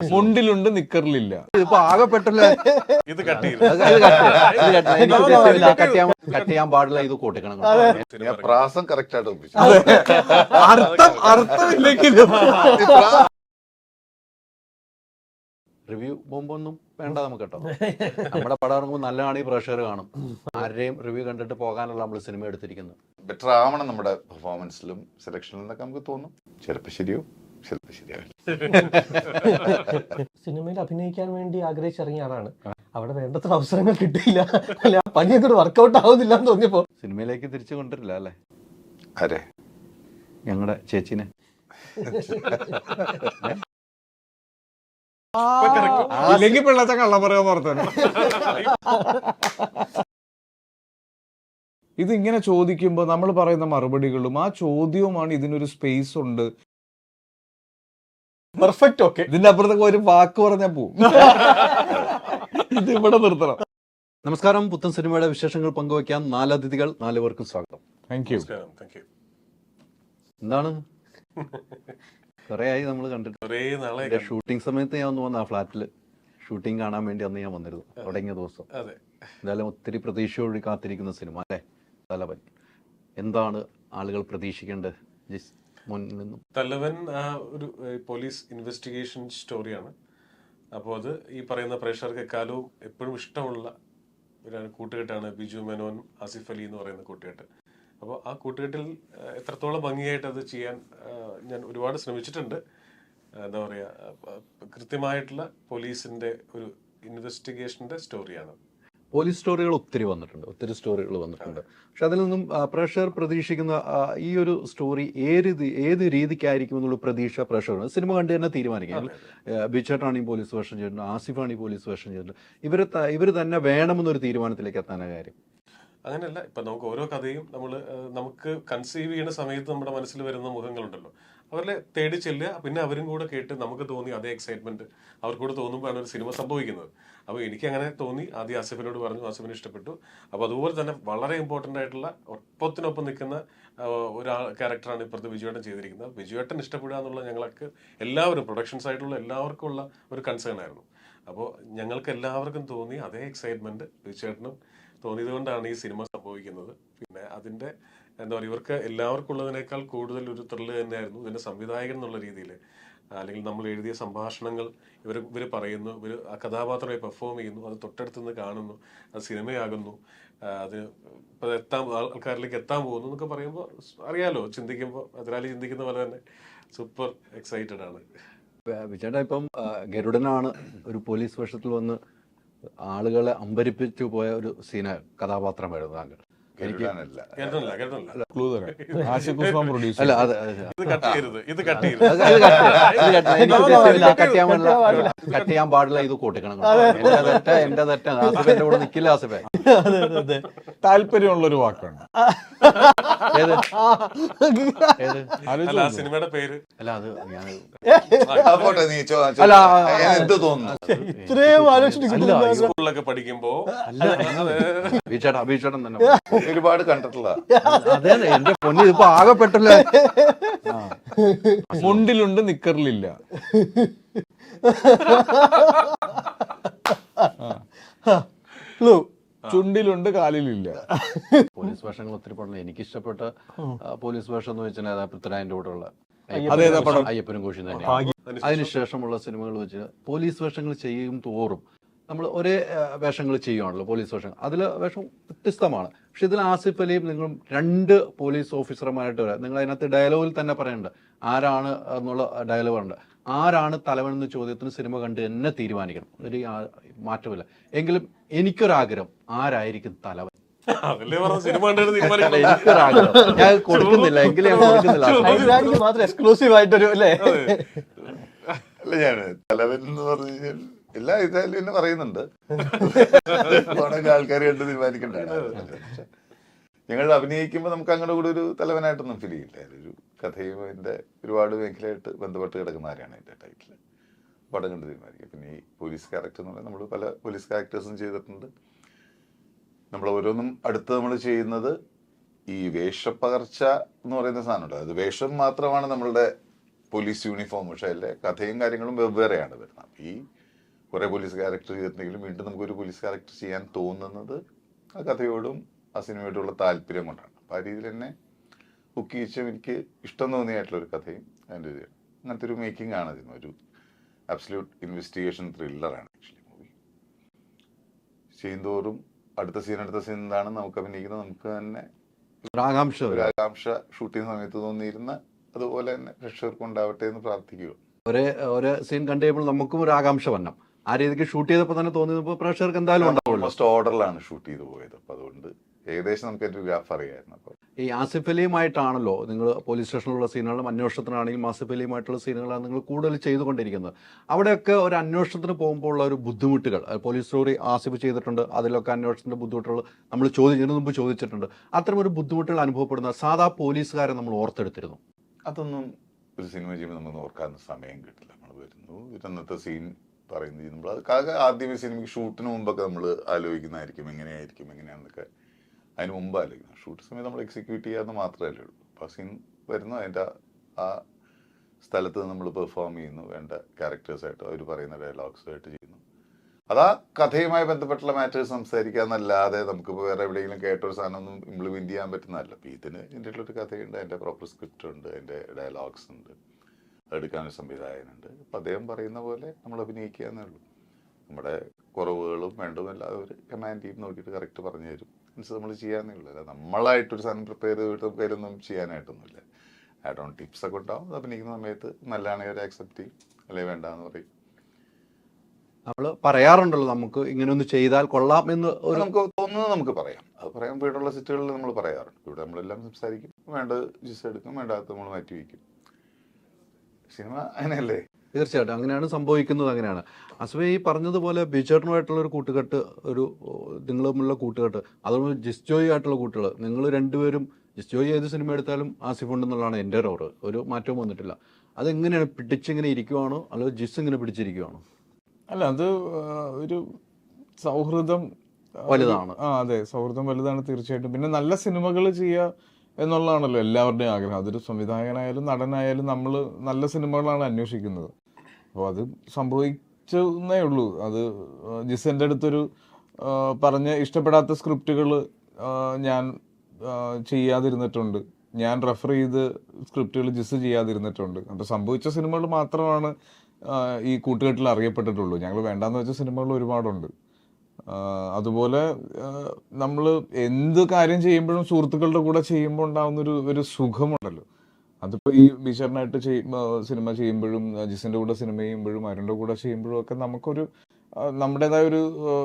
മുണ്ടിലുണ്ട് നിക്കറിലില്ല. ഇതിപ്പോ ആകെപ്പെട്ടല്ലേ. ഇത് കട്ട് ചെയ്യാൻ പാടില്ല. ഇത് കൂട്ടിക്കണം. പ്രാസം കറക്റ്റ് ആയിട്ട് ഒപ്പിച്ചു. അർത്ഥമില്ലെങ്കിലും റിവ്യൂ പോകുമ്പൊന്നും വേണ്ട നമുക്ക് കേട്ടോ. നമ്മുടെ പടം ഇറങ്ങുമ്പോൾ നല്ലതാണെങ്കിൽ പ്രേക്ഷകർ കാണും. ആരുടെയും റിവ്യൂ കണ്ടിട്ട് പോകാനുള്ള നമ്മൾ സിനിമ എടുത്തിരിക്കുന്നത്. ബെറ്റർ ആവണം നമ്മുടെ പെർഫോമൻസിലും സെലക്ഷനിലും എന്നൊക്കെ നമുക്ക് തോന്നും. ചിലപ്പോൾ ശരിയോ ചിലപ്പോൾ ശരിയാവില്ല. സിനിമയിൽ അഭിനയിക്കാൻ വേണ്ടി ആഗ്രഹിച്ചിറങ്ങിയ ആളാണ്. അവിടെ വേണ്ടത്ര അവസരങ്ങൾ കിട്ടിയില്ല. അല്ല, പണിയൊക്കെ വർക്കൗട്ട് ആവുന്നില്ല എന്ന് തോന്നിയപ്പോ സിനിമയിലേക്ക് തിരിച്ചു കൊണ്ടിരില്ല അല്ലേ? അരെ ഞങ്ങളുടെ ചേച്ചിനെ ഇല്ലെങ്കിൽ പിള്ളച്ച കള്ള പറയാൻ പുറത്താണ്. ഇതിങ്ങനെ ചോദിക്കുമ്പോൾ നമ്മൾ പറയുന്ന മറുപടികളും ആ ചോദ്യവുമാണ് ഇതിനൊരു സ്പേസ് ഉണ്ട്. പെർഫെക്റ്റ്. ഓക്കെ, ഇതിന്റെ അപ്പുറത്തൊക്കെ ഒരു വാക്ക് പറഞ്ഞാൽ പോവും. ഇത് ഇവിടെ നിർത്തണം. നമസ്കാരം. പുത്തൻ സിനിമയുടെ വിശേഷങ്ങൾ പങ്കുവയ്ക്കാം. 4 അതിഥികൾ, 4 പേർക്കും സ്വാഗതം. Thank you. എന്താണ് കുറേ ആയി നമ്മൾ കണ്ടിട്ട്. ഷൂട്ടിംഗ് സമയത്ത് ഞാൻ ഒന്ന് വന്ന ആ ഫ്ലാറ്റിൽ ഷൂട്ടിംഗ് കാണാൻ വേണ്ടി അന്ന് ഞാൻ വന്നിരുന്നു. തുടങ്ങിയ ദിവസം എന്തായാലും ഒത്തിരി പ്രതീക്ഷയോടെ കാത്തിരിക്കുന്ന സിനിമ അല്ലേ തലവൻ. എന്താണ് ആളുകൾ പ്രതീക്ഷിക്കേണ്ടത് മുന്നിൽ നിന്നും? തലവൻ ഒരു പോലീസ് ഇൻവെസ്റ്റിഗേഷൻ സ്റ്റോറിയാണ്. അപ്പോൾ അത് ഈ പറയുന്ന പ്രേക്ഷകർക്ക് എക്കാലവും എപ്പോഴും ഇഷ്ടമുള്ള ഒരു കൂട്ടുകെട്ടാണ് ബിജു മേനോൻ, ആസിഫ് അലി എന്ന് പറയുന്ന കൂട്ടുകെട്ട്. അപ്പോൾ ആ കൂട്ടുകെട്ടിൽ എത്രത്തോളം ഭംഗിയായിട്ട് അത് ചെയ്യാൻ ഞാൻ ഒരുപാട് ശ്രമിച്ചിട്ടുണ്ട്. എന്താ പറയുക, കൃത്യമായിട്ടുള്ള പോലീസിൻ്റെ ഒരു ഇൻവെസ്റ്റിഗേഷൻ്റെ സ്റ്റോറിയാണ്. പോലീസ് സ്റ്റോറികൾ ഒത്തിരി സ്റ്റോറികൾ വന്നിട്ടുണ്ട്. പക്ഷെ അതിൽ നിന്നും പ്രേക്ഷകർ പ്രതീക്ഷിക്കുന്ന ഈ ഒരു സ്റ്റോറി ഏത് രീതിക്കായിരിക്കും എന്നുള്ള പ്രതീക്ഷ പ്രേക്ഷകർ സിനിമ കണ്ടു തന്നെ തീരുമാനിക്കാം. ബിച്ചേട്ടാണ് ഈ പോലീസ് വേഷം ചെയ്തിട്ടുണ്ട്, ആസിഫാണ് ഈ പോലീസ് വേഷം ചെയ്തിട്ടുണ്ട്. ഇവർ തന്നെ വേണമെന്നൊരു തീരുമാനത്തിലേക്ക് എത്താനാണ് കാര്യം. അങ്ങനെയല്ല, ഇപ്പം നമുക്ക് ഓരോ കഥയും നമുക്ക് കൺസീവ് ചെയ്യുന്ന സമയത്ത് നമ്മുടെ മനസ്സിൽ വരുന്ന മുഖങ്ങളുണ്ടല്ലോ, അവരെ തേടി ചെല്ലുക. പിന്നെ അവരും കൂടെ കേട്ട് നമുക്ക് തോന്നി അതേ എക്സൈറ്റ്മെന്റ് അവർക്കൂടെ തോന്നുമ്പോഴാണ് ഒരു സിനിമ സംഭവിക്കുന്നത്. അപ്പോൾ എനിക്ക് അങ്ങനെ തോന്നി. ആദ്യം ആസിഫിനോട് പറഞ്ഞു, ആസിഫിന് ഇഷ്ടപ്പെട്ടു. അപ്പോൾ അതുപോലെ തന്നെ വളരെ ഇമ്പോർട്ടൻ്റ് ആയിട്ടുള്ള ഒപ്പത്തിനൊപ്പം നിൽക്കുന്ന ക്യാരക്ടറാണ് ഇപ്പുറത്ത് ബിജുവേട്ടൻ ചെയ്തിരിക്കുന്നത്. ബിജുവേട്ടൻ ഇഷ്ടപ്പെടുക എന്നുള്ള ഞങ്ങൾക്ക് എല്ലാവരും പ്രൊഡക്ഷൻ സൈഡിലുള്ള എല്ലാവർക്കും ഉള്ള ഒരു കൺസേൺ ആയിരുന്നു. അപ്പോൾ ഞങ്ങൾക്ക് എല്ലാവർക്കും തോന്നി അതേ എക്സൈറ്റ്മെന്റ് ബിജുവേട്ടനും തോന്നിയത് കൊണ്ടാണ് ഈ സിനിമ സംഭവിക്കുന്നത്. പിന്നെ അതിൻ്റെ എന്താ പറയുക, ഇവർക്ക് എല്ലാവർക്കും ഉള്ളതിനേക്കാൾ കൂടുതൽ ഒരു ത്രില്ല് തന്നെയായിരുന്നു ഇതിൻ്റെ സംവിധായകൻ എന്നുള്ള രീതിയിൽ. അല്ലെങ്കിൽ നമ്മൾ എഴുതിയ സംഭാഷണങ്ങൾ ഇവർ പറയുന്നു, ഇവർ ആ കഥാപാത്രമായി പെർഫോം ചെയ്യുന്നു, അത് തൊട്ടടുത്ത് നിന്ന് കാണുന്നു, അത് സിനിമയാകുന്നു, അത് ഇപ്പോൾ ആൾക്കാരിലേക്ക് എത്താൻ പോകുന്നു എന്നൊക്കെ പറയുമ്പോൾ അറിയാലോ, ചിന്തിക്കുമ്പോൾ അതിരാലി ചിന്തിക്കുന്ന പോലെ തന്നെ സൂപ്പർ എക്സൈറ്റഡ് ആണ്. വിജയേട്ടാ, ഇപ്പം ഗരുഡനാണ് ഒരു പോലീസ് വേഷത്തിൽ വന്ന് ആളുകളെ അമ്പരിപ്പിച്ചു പോയ ഒരു കഥാപാത്രമായിരുന്നു താങ്കൾ. ചെയ്യാൻ പാടില്ല. ഇത് കൂട്ടിക്കണം. എന്റെ തെറ്റ. ആസിഫിന്റെ കൂടെ നിക്കില്ല. ആസിഫെ താല്പര്യമുള്ളൊരു വാക്കാണ്. സിനിമയുടെ പേര് അല്ല, അത് ഞാൻ സ്കൂളിലൊക്കെ പഠിക്കുമ്പോ ബീച്ചേട്ടൻ തന്നെ ഒരുപാട് കണ്ടിട്ടുള്ള. അതെ, എന്റെ പൊന്നി ഇതിപ്പോ ആകെപ്പെട്ടല്ലേ. മുണ്ടിലുണ്ട് നിക്കറിലില്ല. ചുണ്ടിലുണ്ട് കാലിലില്ല. പോലീസ് വേഷങ്ങൾ ഒത്തിരി പടം. എനിക്കിഷ്ടപ്പെട്ട പോലീസ് വേഷം എന്ന് വെച്ചാൽ പൃഥ്വിരാജിന്റെ കൂടെ ഉള്ള അയ്യപ്പനും കോശിയും തന്നെയാണ്. അതിനുശേഷമുള്ള സിനിമകൾ വെച്ച് പോലീസ് വേഷങ്ങൾ ചെയ്യും തോറും നമ്മൾ ഒരേ വേഷങ്ങൾ ചെയ്യുകയാണല്ലോ. പോലീസ് വേഷം അതിൽ വേഷം വ്യത്യസ്തമാണ്. പക്ഷെ ഇതിൽ ആസിഫ് അലിയും നിങ്ങളും 2 പോലീസ് ഓഫീസർമാരായിട്ട് വരാം. നിങ്ങൾ അതിനകത്ത് ഡയലോഗിൽ തന്നെ പറയുന്നുണ്ട് ആരാണ് എന്നുള്ള ഡയലോഗ് ഉണ്ട്. ആരാണ് തലവൻ എന്ന ചോദ്യത്തിന് സിനിമ കണ്ട് എന്നെ തീരുമാനിക്കണം. ഒരു മാറ്റമില്ല. എങ്കിലും എനിക്കൊരാഗ്രഹം, ആരായിരിക്കും തലവൻ? എനിക്കൊരാഗ്രഹം. ഞാൻ കൊടുക്കുന്നില്ല, എങ്കിലും ഞാൻ കൊടുക്കുന്നില്ല. മാത്രം എക്സ്ക്ലൂസീവ് ആയിട്ടൊരു അല്ലേ. അല്ല, ഞാൻ തലവൻ എന്ന് പറഞ്ഞു കഴിഞ്ഞാൽ എല്ലാ ഇതായാലും എന്നെ പറയുന്നുണ്ട്. ആൾക്കാർ കണ്ട് തീരുമാനിക്കണ്ടാണ്. ഞങ്ങൾ അഭിനയിക്കുമ്പോൾ നമുക്ക് അങ്ങനെ കൂടെ ഒരു തലവനായിട്ടൊന്നും ഫീൽ ചെയ്യില്ല. ഒരു കഥയും അതിൻ്റെ ഒരുപാട് മേഖലയായിട്ട് ബന്ധപ്പെട്ട് കിടക്കുന്ന ആരാണ് അതിൻ്റെ ടൈറ്റിൽ. പടം കണ്ട് തീരുമാനിക്കും. പിന്നെ ഈ പോലീസ് ക്യാരക്ടർ എന്ന് പറഞ്ഞാൽ നമ്മൾ പല പോലീസ് ക്യാരക്ടേഴ്സും ചെയ്തിട്ടുണ്ട്. നമ്മൾ ഓരോന്നും അടുത്ത് നമ്മൾ ചെയ്യുന്നത് ഈ വേഷപ്പകർച്ച എന്ന് പറയുന്ന സാധനമുണ്ട്. അത് വേഷം മാത്രമാണ് നമ്മളുടെ പോലീസ് യൂണിഫോം, പക്ഷേ അതിലെ കഥയും കാര്യങ്ങളും വെവ്വേറെയാണ് വരുന്നത്. അപ്പം ഈ കുറേ പോലീസ് ക്യാരക്ടർ ചെയ്തിട്ടുണ്ടെങ്കിലും വീണ്ടും നമുക്കൊരു പോലീസ് ക്യാരക്ടർ ചെയ്യാൻ തോന്നുന്നത് ആ കഥയോടും ആ സിനിമയോടുള്ള താല്പര്യം കൊണ്ടാണ്. അപ്പം ആ രീതിയിൽ തന്നെ ബുക്ക് ചെയ്യിച്ചും എനിക്ക് ഇഷ്ടം തോന്നിയായിട്ടുള്ളൊരു കഥയും അതിൻ്റെ ഒരു അങ്ങനത്തെ ഒരു മേക്കിംഗ് ആണ് ഇതിന്. ഒരു അബ്സല്യൂട്ട് ഇൻവെസ്റ്റിഗേഷൻ ത്രില്ലറാണ് ആക്ച്വലി മൂവി. ചെയ്യുന്തോറും അടുത്ത സീൻ എന്താണെന്ന് നമുക്ക് അഭിനയിക്കുന്നത് നമുക്ക് തന്നെ ഒരു ആകാംക്ഷ ഷൂട്ട് ചെയ്യുന്ന സമയത്ത് തോന്നിയിരുന്ന അതുപോലെ തന്നെ പ്രേക്ഷകർക്ക് ഉണ്ടാവട്ടെ എന്ന് പ്രാർത്ഥിക്കുക. ഒരേ സീൻ കണ്ടു കഴിയുമ്പോൾ നമുക്കും ഒരു ആകാംക്ഷ വരണം. ആ രീതിക്ക് ഷൂട്ട് ചെയ്തപ്പോൾ തന്നെ തോന്നിയപ്പോൾ പ്രേക്ഷകർക്ക് എന്തായാലും ഉണ്ടാവുമല്ലോ. ഓൾമോസ്റ്റ് ഓർഡറിലാണ് ഷൂട്ട് ചെയ്ത് പോയത്. അപ്പോൾ അതുകൊണ്ട് ഏകദേശം നമുക്ക് ഒരു ഗ്രാഫ് അറിയാമായിരുന്നു. അപ്പോൾ ഈ ആസിഫ് അലിയുമായിട്ടാണല്ലോ നിങ്ങൾ പോലീസ് സ്റ്റേഷനിലുള്ള സീനുകളും അന്വേഷണത്തിനാണെങ്കിലും ആസിഫ് അലിയുമായിട്ടുള്ള സീനുകളാണ് നിങ്ങൾ കൂടുതൽ ചെയ്തുകൊണ്ടിരിക്കുന്നത്. അവിടെയൊക്കെ ഒരു അന്വേഷണത്തിന് പോകുമ്പോൾ ഉള്ള ഒരു ബുദ്ധിമുട്ടുകൾ, പോലീസ് സ്റ്റോറി ആസിഫ് ചെയ്തിട്ടുണ്ട്, അതിലൊക്കെ അന്വേഷണത്തിൻ്റെ ബുദ്ധിമുട്ടുകൾ നമ്മൾ ഇതിനു മുമ്പ് ചോദിച്ചിട്ടുണ്ട്. അത്തരമൊരു ബുദ്ധിമുട്ടുകൾ അനുഭവപ്പെടുന്ന സാധാ പോലീസുകാരെ നമ്മൾ ഓർത്തെടുത്തിരുന്നു. അതൊന്നും ഒരു സിനിമ ചെയ്യുമ്പോൾ നമുക്ക് ഓർക്കാൻ സമയം കിട്ടില്ല. നമ്മൾ വരുന്നു, ഇന്നത്തെ സീൻ പറയുന്നത് നമ്മൾ ആദ്യമേ സിനിമയ്ക്ക് ഷൂട്ടിന് മുമ്പൊക്കെ നമ്മൾ ആലോചിക്കുന്നതായിരിക്കും എങ്ങനെയാണെന്നൊക്കെ അതിന് മുമ്പ് ആലോചിക്കണം. ഷൂട്ട് സമയത്ത് നമ്മൾ എക്സിക്യൂട്ട് ചെയ്യാമെന്ന് മാത്രമല്ലേ ഉള്ളൂ. അപ്പോൾ ആ സീൻ വരുന്നു, അതിൻ്റെ ആ സ്ഥലത്ത് നമ്മൾ പെർഫോം ചെയ്യുന്നു, വേണ്ട ക്യാരക്ടേഴ്സായിട്ട് അവർ പറയുന്ന ഡയലോഗ്സായിട്ട് ചെയ്യുന്നു. അത് ആ കഥയുമായി ബന്ധപ്പെട്ടുള്ള മാറ്റേഴ്സ് സംസാരിക്കാന്നല്ലാതെ നമുക്കിപ്പോൾ വേറെ എവിടെയെങ്കിലും കേട്ടൊരു സാധനമൊന്നും ഇംപ്ലിമെൻറ്റ് ചെയ്യാൻ പറ്റുന്നതല്ല. അപ്പോൾ ഇതിന് ഇതിൻ്റെയുള്ളൊരു കഥയുണ്ട്, അതിൻ്റെ പ്രോപ്പർ സ്ക്രിപ്റ്റ് ഉണ്ട്, അതിൻ്റെ ഡയലോഗ്സ് ഉണ്ട്, അതെടുക്കാനൊരു സംവിധായകനുണ്ട്. അപ്പം അദ്ദേഹം പറയുന്ന പോലെ നമ്മൾ അഭിനയിക്കുക എന്നേ ഉള്ളൂ. നമ്മുടെ കുറവുകളും വേണ്ടതും എല്ലാം അവർ കമാൻഡ് ചെയ്ത് നോക്കിയിട്ട് കറക്റ്റ് പറഞ്ഞു തരും. മീൻസ് നമ്മൾ ചെയ്യാന്നേ ഉള്ളൂ. അല്ല നമ്മളായിട്ടൊരു സാധനം പ്രിപ്പയർ ചെയ്തിട്ട് നമുക്ക് അതിലൊന്നും ചെയ്യാനായിട്ടൊന്നുമില്ല. ആഡ് ഓൺ ടിപ്സ് ഒക്കെ ഉണ്ടാവും. അത് അഭിനയിക്കുന്ന സമയത്ത് നല്ലതാണെങ്കിൽ അവർ ആക്സെപ്റ്റ് ചെയ്യും, അല്ലെങ്കിൽ വേണ്ടാന്ന് പറയും. നമ്മൾ പറയാറുണ്ടല്ലോ നമുക്ക് ഇങ്ങനെ ഒന്ന് ചെയ്താൽ കൊള്ളാം എന്ന് നമുക്ക് തോന്നുന്നത് നമുക്ക് പറയാം. അത് പറയാൻ പോയിട്ടുള്ള സിറ്റുകളിൽ നമ്മൾ പറയാറുണ്ട്. ഇവിടെ നമ്മളെല്ലാം സംസാരിക്കും, വേണ്ടത് ജിസ് എടുക്കും, വേണ്ടാത്ത നമ്മൾ മാറ്റി വയ്ക്കും. സിനിമ അങ്ങനെയല്ലേ? തീർച്ചയായിട്ടും അങ്ങനെയാണ് സംഭവിക്കുന്നത്. അങ്ങനെയാണ് അസ്വ ഈ പറഞ്ഞതുപോലെ ബിജേട്ടനുമായിട്ടുള്ള ഒരു കൂട്ടുകെട്ട്, ഒരു നിങ്ങൾ തമ്മിലുള്ള കൂട്ടുകെട്ട്, അതുപോലെ ജിസ്ജോയി ആയിട്ടുള്ള കൂട്ടുകൾ, നിങ്ങൾ രണ്ടുപേരും ജിസ്ജോയി ഏത് സിനിമ എടുത്താലും ആസിഫ് ഉണ്ടെന്നുള്ളതാണ് എൻ്റെ ഒരു മാറ്റവും വന്നിട്ടില്ല. അതെങ്ങനെയാണ് പിടിച്ചിങ്ങനെ ഇരിക്കുവാണോ അതോ ജിസ് ഇങ്ങനെ പിടിച്ചിരിക്കുവാണോ? അല്ല, അത് ഒരു സൗഹൃദം വലുതാണ്. അതെ, സൗഹൃദം വലുതാണ് തീർച്ചയായിട്ടും. പിന്നെ നല്ല സിനിമകൾ ചെയ്യുക എന്നുള്ളതാണല്ലോ എല്ലാവരുടെയും ആഗ്രഹം. അതൊരു സംവിധായകനായാലും നടനായാലും നമ്മൾ നല്ല സിനിമകളാണ് അന്വേഷിക്കുന്നത്. അപ്പോൾ അത് സംഭവിച്ചേ ഉള്ളൂ. അത് ജിസൻ്റെ അടുത്തൊരു പറഞ്ഞ് ഇഷ്ടപ്പെടാത്ത സ്ക്രിപ്റ്റുകൾ ഞാൻ ചെയ്യാതിരുന്നിട്ടുണ്ട്, ഞാൻ റെഫർ ചെയ്ത് സ്ക്രിപ്റ്റുകൾ ജിസ് ചെയ്യാതിരുന്നിട്ടുണ്ട്. അപ്പോൾ സംഭവിച്ച സിനിമകൾ മാത്രമാണ് ഈ കൂട്ടുകെട്ടിൽ അറിയപ്പെട്ടിട്ടുള്ളൂ. ഞങ്ങൾ വേണ്ടാന്ന് വെച്ച സിനിമകൾ ഒരുപാടുണ്ട്. അതുപോലെ നമ്മൾ എന്ത് കാര്യം ചെയ്യുമ്പോഴും സുഹൃത്തുക്കളുടെ കൂടെ ചെയ്യുമ്പോൾ ഉണ്ടാകുന്ന ഒരു സുഖമുണ്ടല്ലോ. അതിപ്പോൾ ഈ ബീച്ചറിനായിട്ട് സിനിമ ചെയ്യുമ്പോഴും ജിസിൻ്റെ കൂടെ സിനിമ ചെയ്യുമ്പോഴും അരുണിൻ്റെ കൂടെ ചെയ്യുമ്പോഴും ഒക്കെ നമുക്കൊരു നമ്മുടേതായ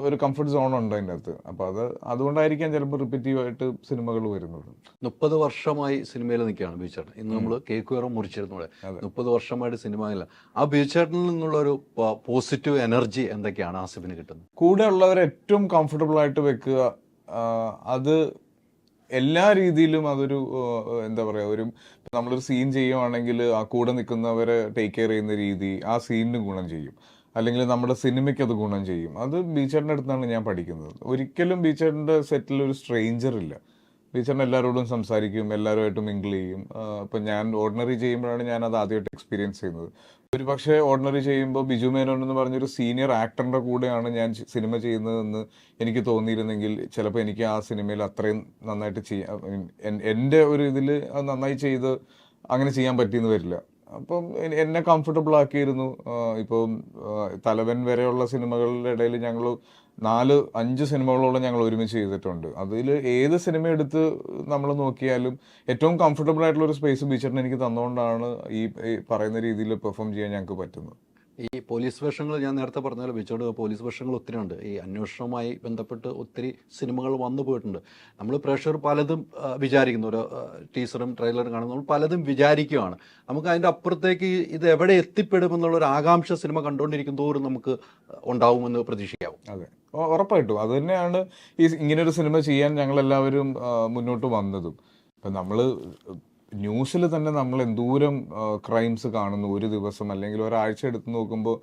ഒരു കംഫർട്ട് സോൺ ഉണ്ട് അതിൻ്റെ അകത്ത്. അപ്പോൾ അതുകൊണ്ടായിരിക്കാം ചിലപ്പോൾ റിപ്പീറ്റീവായിട്ട് സിനിമകൾ വരുന്നത്. 30 വർഷമായി സിനിമയിൽ നിൽക്കുകയാണ് ബീച്ചേട്ടൻ. ഇന്ന് നമ്മൾ കേക്ക് വേറെ മുറിച്ചിരുന്നു ഇവിടെ. 30 വർഷമായിട്ട് സിനിമയില്ല. ആ ബീച്ചേട്ടനിൽ നിന്നുള്ള ഒരു പോസിറ്റീവ് എനർജി എന്തൊക്കെയാണ് ആസിഫിന് കിട്ടുന്നത്? കൂടെ ഉള്ളവരെ ഏറ്റവും കംഫർട്ടബിൾ ആയിട്ട് വെക്കുക, അത് എല്ലാ രീതിയിലും അതൊരു എന്താ പറയുക, നമ്മളൊരു സീൻ ചെയ്യുവാണെങ്കിൽ ആ കൂടെ നിൽക്കുന്നവരെ ടേക്ക് കെയർ ചെയ്യുന്ന രീതി ആ സീനിന് ഗുണം ചെയ്യും, അല്ലെങ്കിൽ നമ്മുടെ സിനിമയ്ക്ക് അത് ഗുണം ചെയ്യും. അത് ബീച്ചേട്ടൻ്റെ അടുത്താണ് ഞാൻ പഠിക്കുന്നത്. ഒരിക്കലും ബീച്ചേട്ടൻ്റെ സെറ്റിൽ ഒരു സ്ട്രേഞ്ചർ ഇല്ല. ബീച്ചേട്ടൻ എല്ലാവരോടും സംസാരിക്കും, എല്ലാവരുമായിട്ട് മിങ്കിൾ ചെയ്യും. ഇപ്പം ഞാൻ ഓർഡിനറി ചെയ്യുമ്പോഴാണ് ഞാൻ അത് ആദ്യമായിട്ട് എക്സ്പീരിയൻസ് ചെയ്യുന്നത്. ഒരു പക്ഷേ ഓർഡിനറി ചെയ്യുമ്പോൾ ബിജു മേനോൻ എന്ന് പറഞ്ഞൊരു സീനിയർ ആക്ടറിൻ്റെ കൂടെയാണ് ഞാൻ സിനിമ ചെയ്യുന്നതെന്ന് എനിക്ക് തോന്നിയിരുന്നെങ്കിൽ ചിലപ്പോൾ എനിക്ക് ആ സിനിമയിൽ അത്രയും നന്നായിട്ട് എൻ്റെ ഒരു ഇതിൽ അത് നന്നായി ചെയ്ത് അങ്ങനെ ചെയ്യാൻ പറ്റിയെന്ന് വരില്ല. അപ്പം എന്നെ കംഫർട്ടബിൾ ആക്കിയിരുന്നു. ഇപ്പം തലവൻ വരെയുള്ള സിനിമകളുടെ ഇടയിൽ ഞങ്ങൾ 4-5 സിനിമകളോളം ഞങ്ങൾ ഒരുമിച്ച് ചെയ്തിട്ടുണ്ട്. അതിൽ ഏത് സിനിമ എടുത്ത് നമ്മൾ നോക്കിയാലും ഏറ്റവും കംഫർട്ടബിൾ ആയിട്ടുള്ള ഒരു സ്പേസ് ബീച്ചറിന് എനിക്ക് തന്നുകൊണ്ടാണ് ഈ പറയുന്ന രീതിയിൽ പെർഫോം ചെയ്യാൻ ഞങ്ങൾക്ക് പറ്റുന്നത്. ഈ പോലീസ് വേഷങ്ങൾ ഞാൻ നേരത്തെ പറഞ്ഞ പോലെ ബീച്ചോട് പോലീസ് വേഷങ്ങൾ ഒത്തിരി ഉണ്ട്. ഈ അന്വേഷണവുമായി ബന്ധപ്പെട്ട് ഒത്തിരി സിനിമകൾ വന്നു പോയിട്ടുണ്ട്. നമ്മൾ പ്രേക്ഷകർ പലതും വിചാരിക്കുന്നു, ഒരു ടീസറും ട്രെയിലറും കാണുമ്പോൾ നമ്മൾ പലതും വിചാരിക്കുകയാണ്. നമുക്ക് അതിൻ്റെ അപ്പുറത്തേക്ക് ഇത് എവിടെ എത്തിപ്പെടുമെന്നുള്ളൊരു ആകാംക്ഷ സിനിമ കണ്ടുകൊണ്ടിരിക്കും തോറും നമുക്ക് ഉണ്ടാവുമെന്ന് പ്രതീക്ഷിക്കാവും. അതെ, ഉറപ്പായിട്ടും. അത് തന്നെയാണ് ഇങ്ങനൊരു സിനിമ ചെയ്യാൻ ഞങ്ങളെല്ലാവരും മുന്നോട്ട് വന്നതും. ഇപ്പം നമ്മൾ ന്യൂസിൽ തന്നെ നമ്മൾ എന്തോരം ക്രൈംസ് കാണുന്നു ഒരു ദിവസം അല്ലെങ്കിൽ ഒരാഴ്ച എടുത്ത് നോക്കുമ്പോൾ.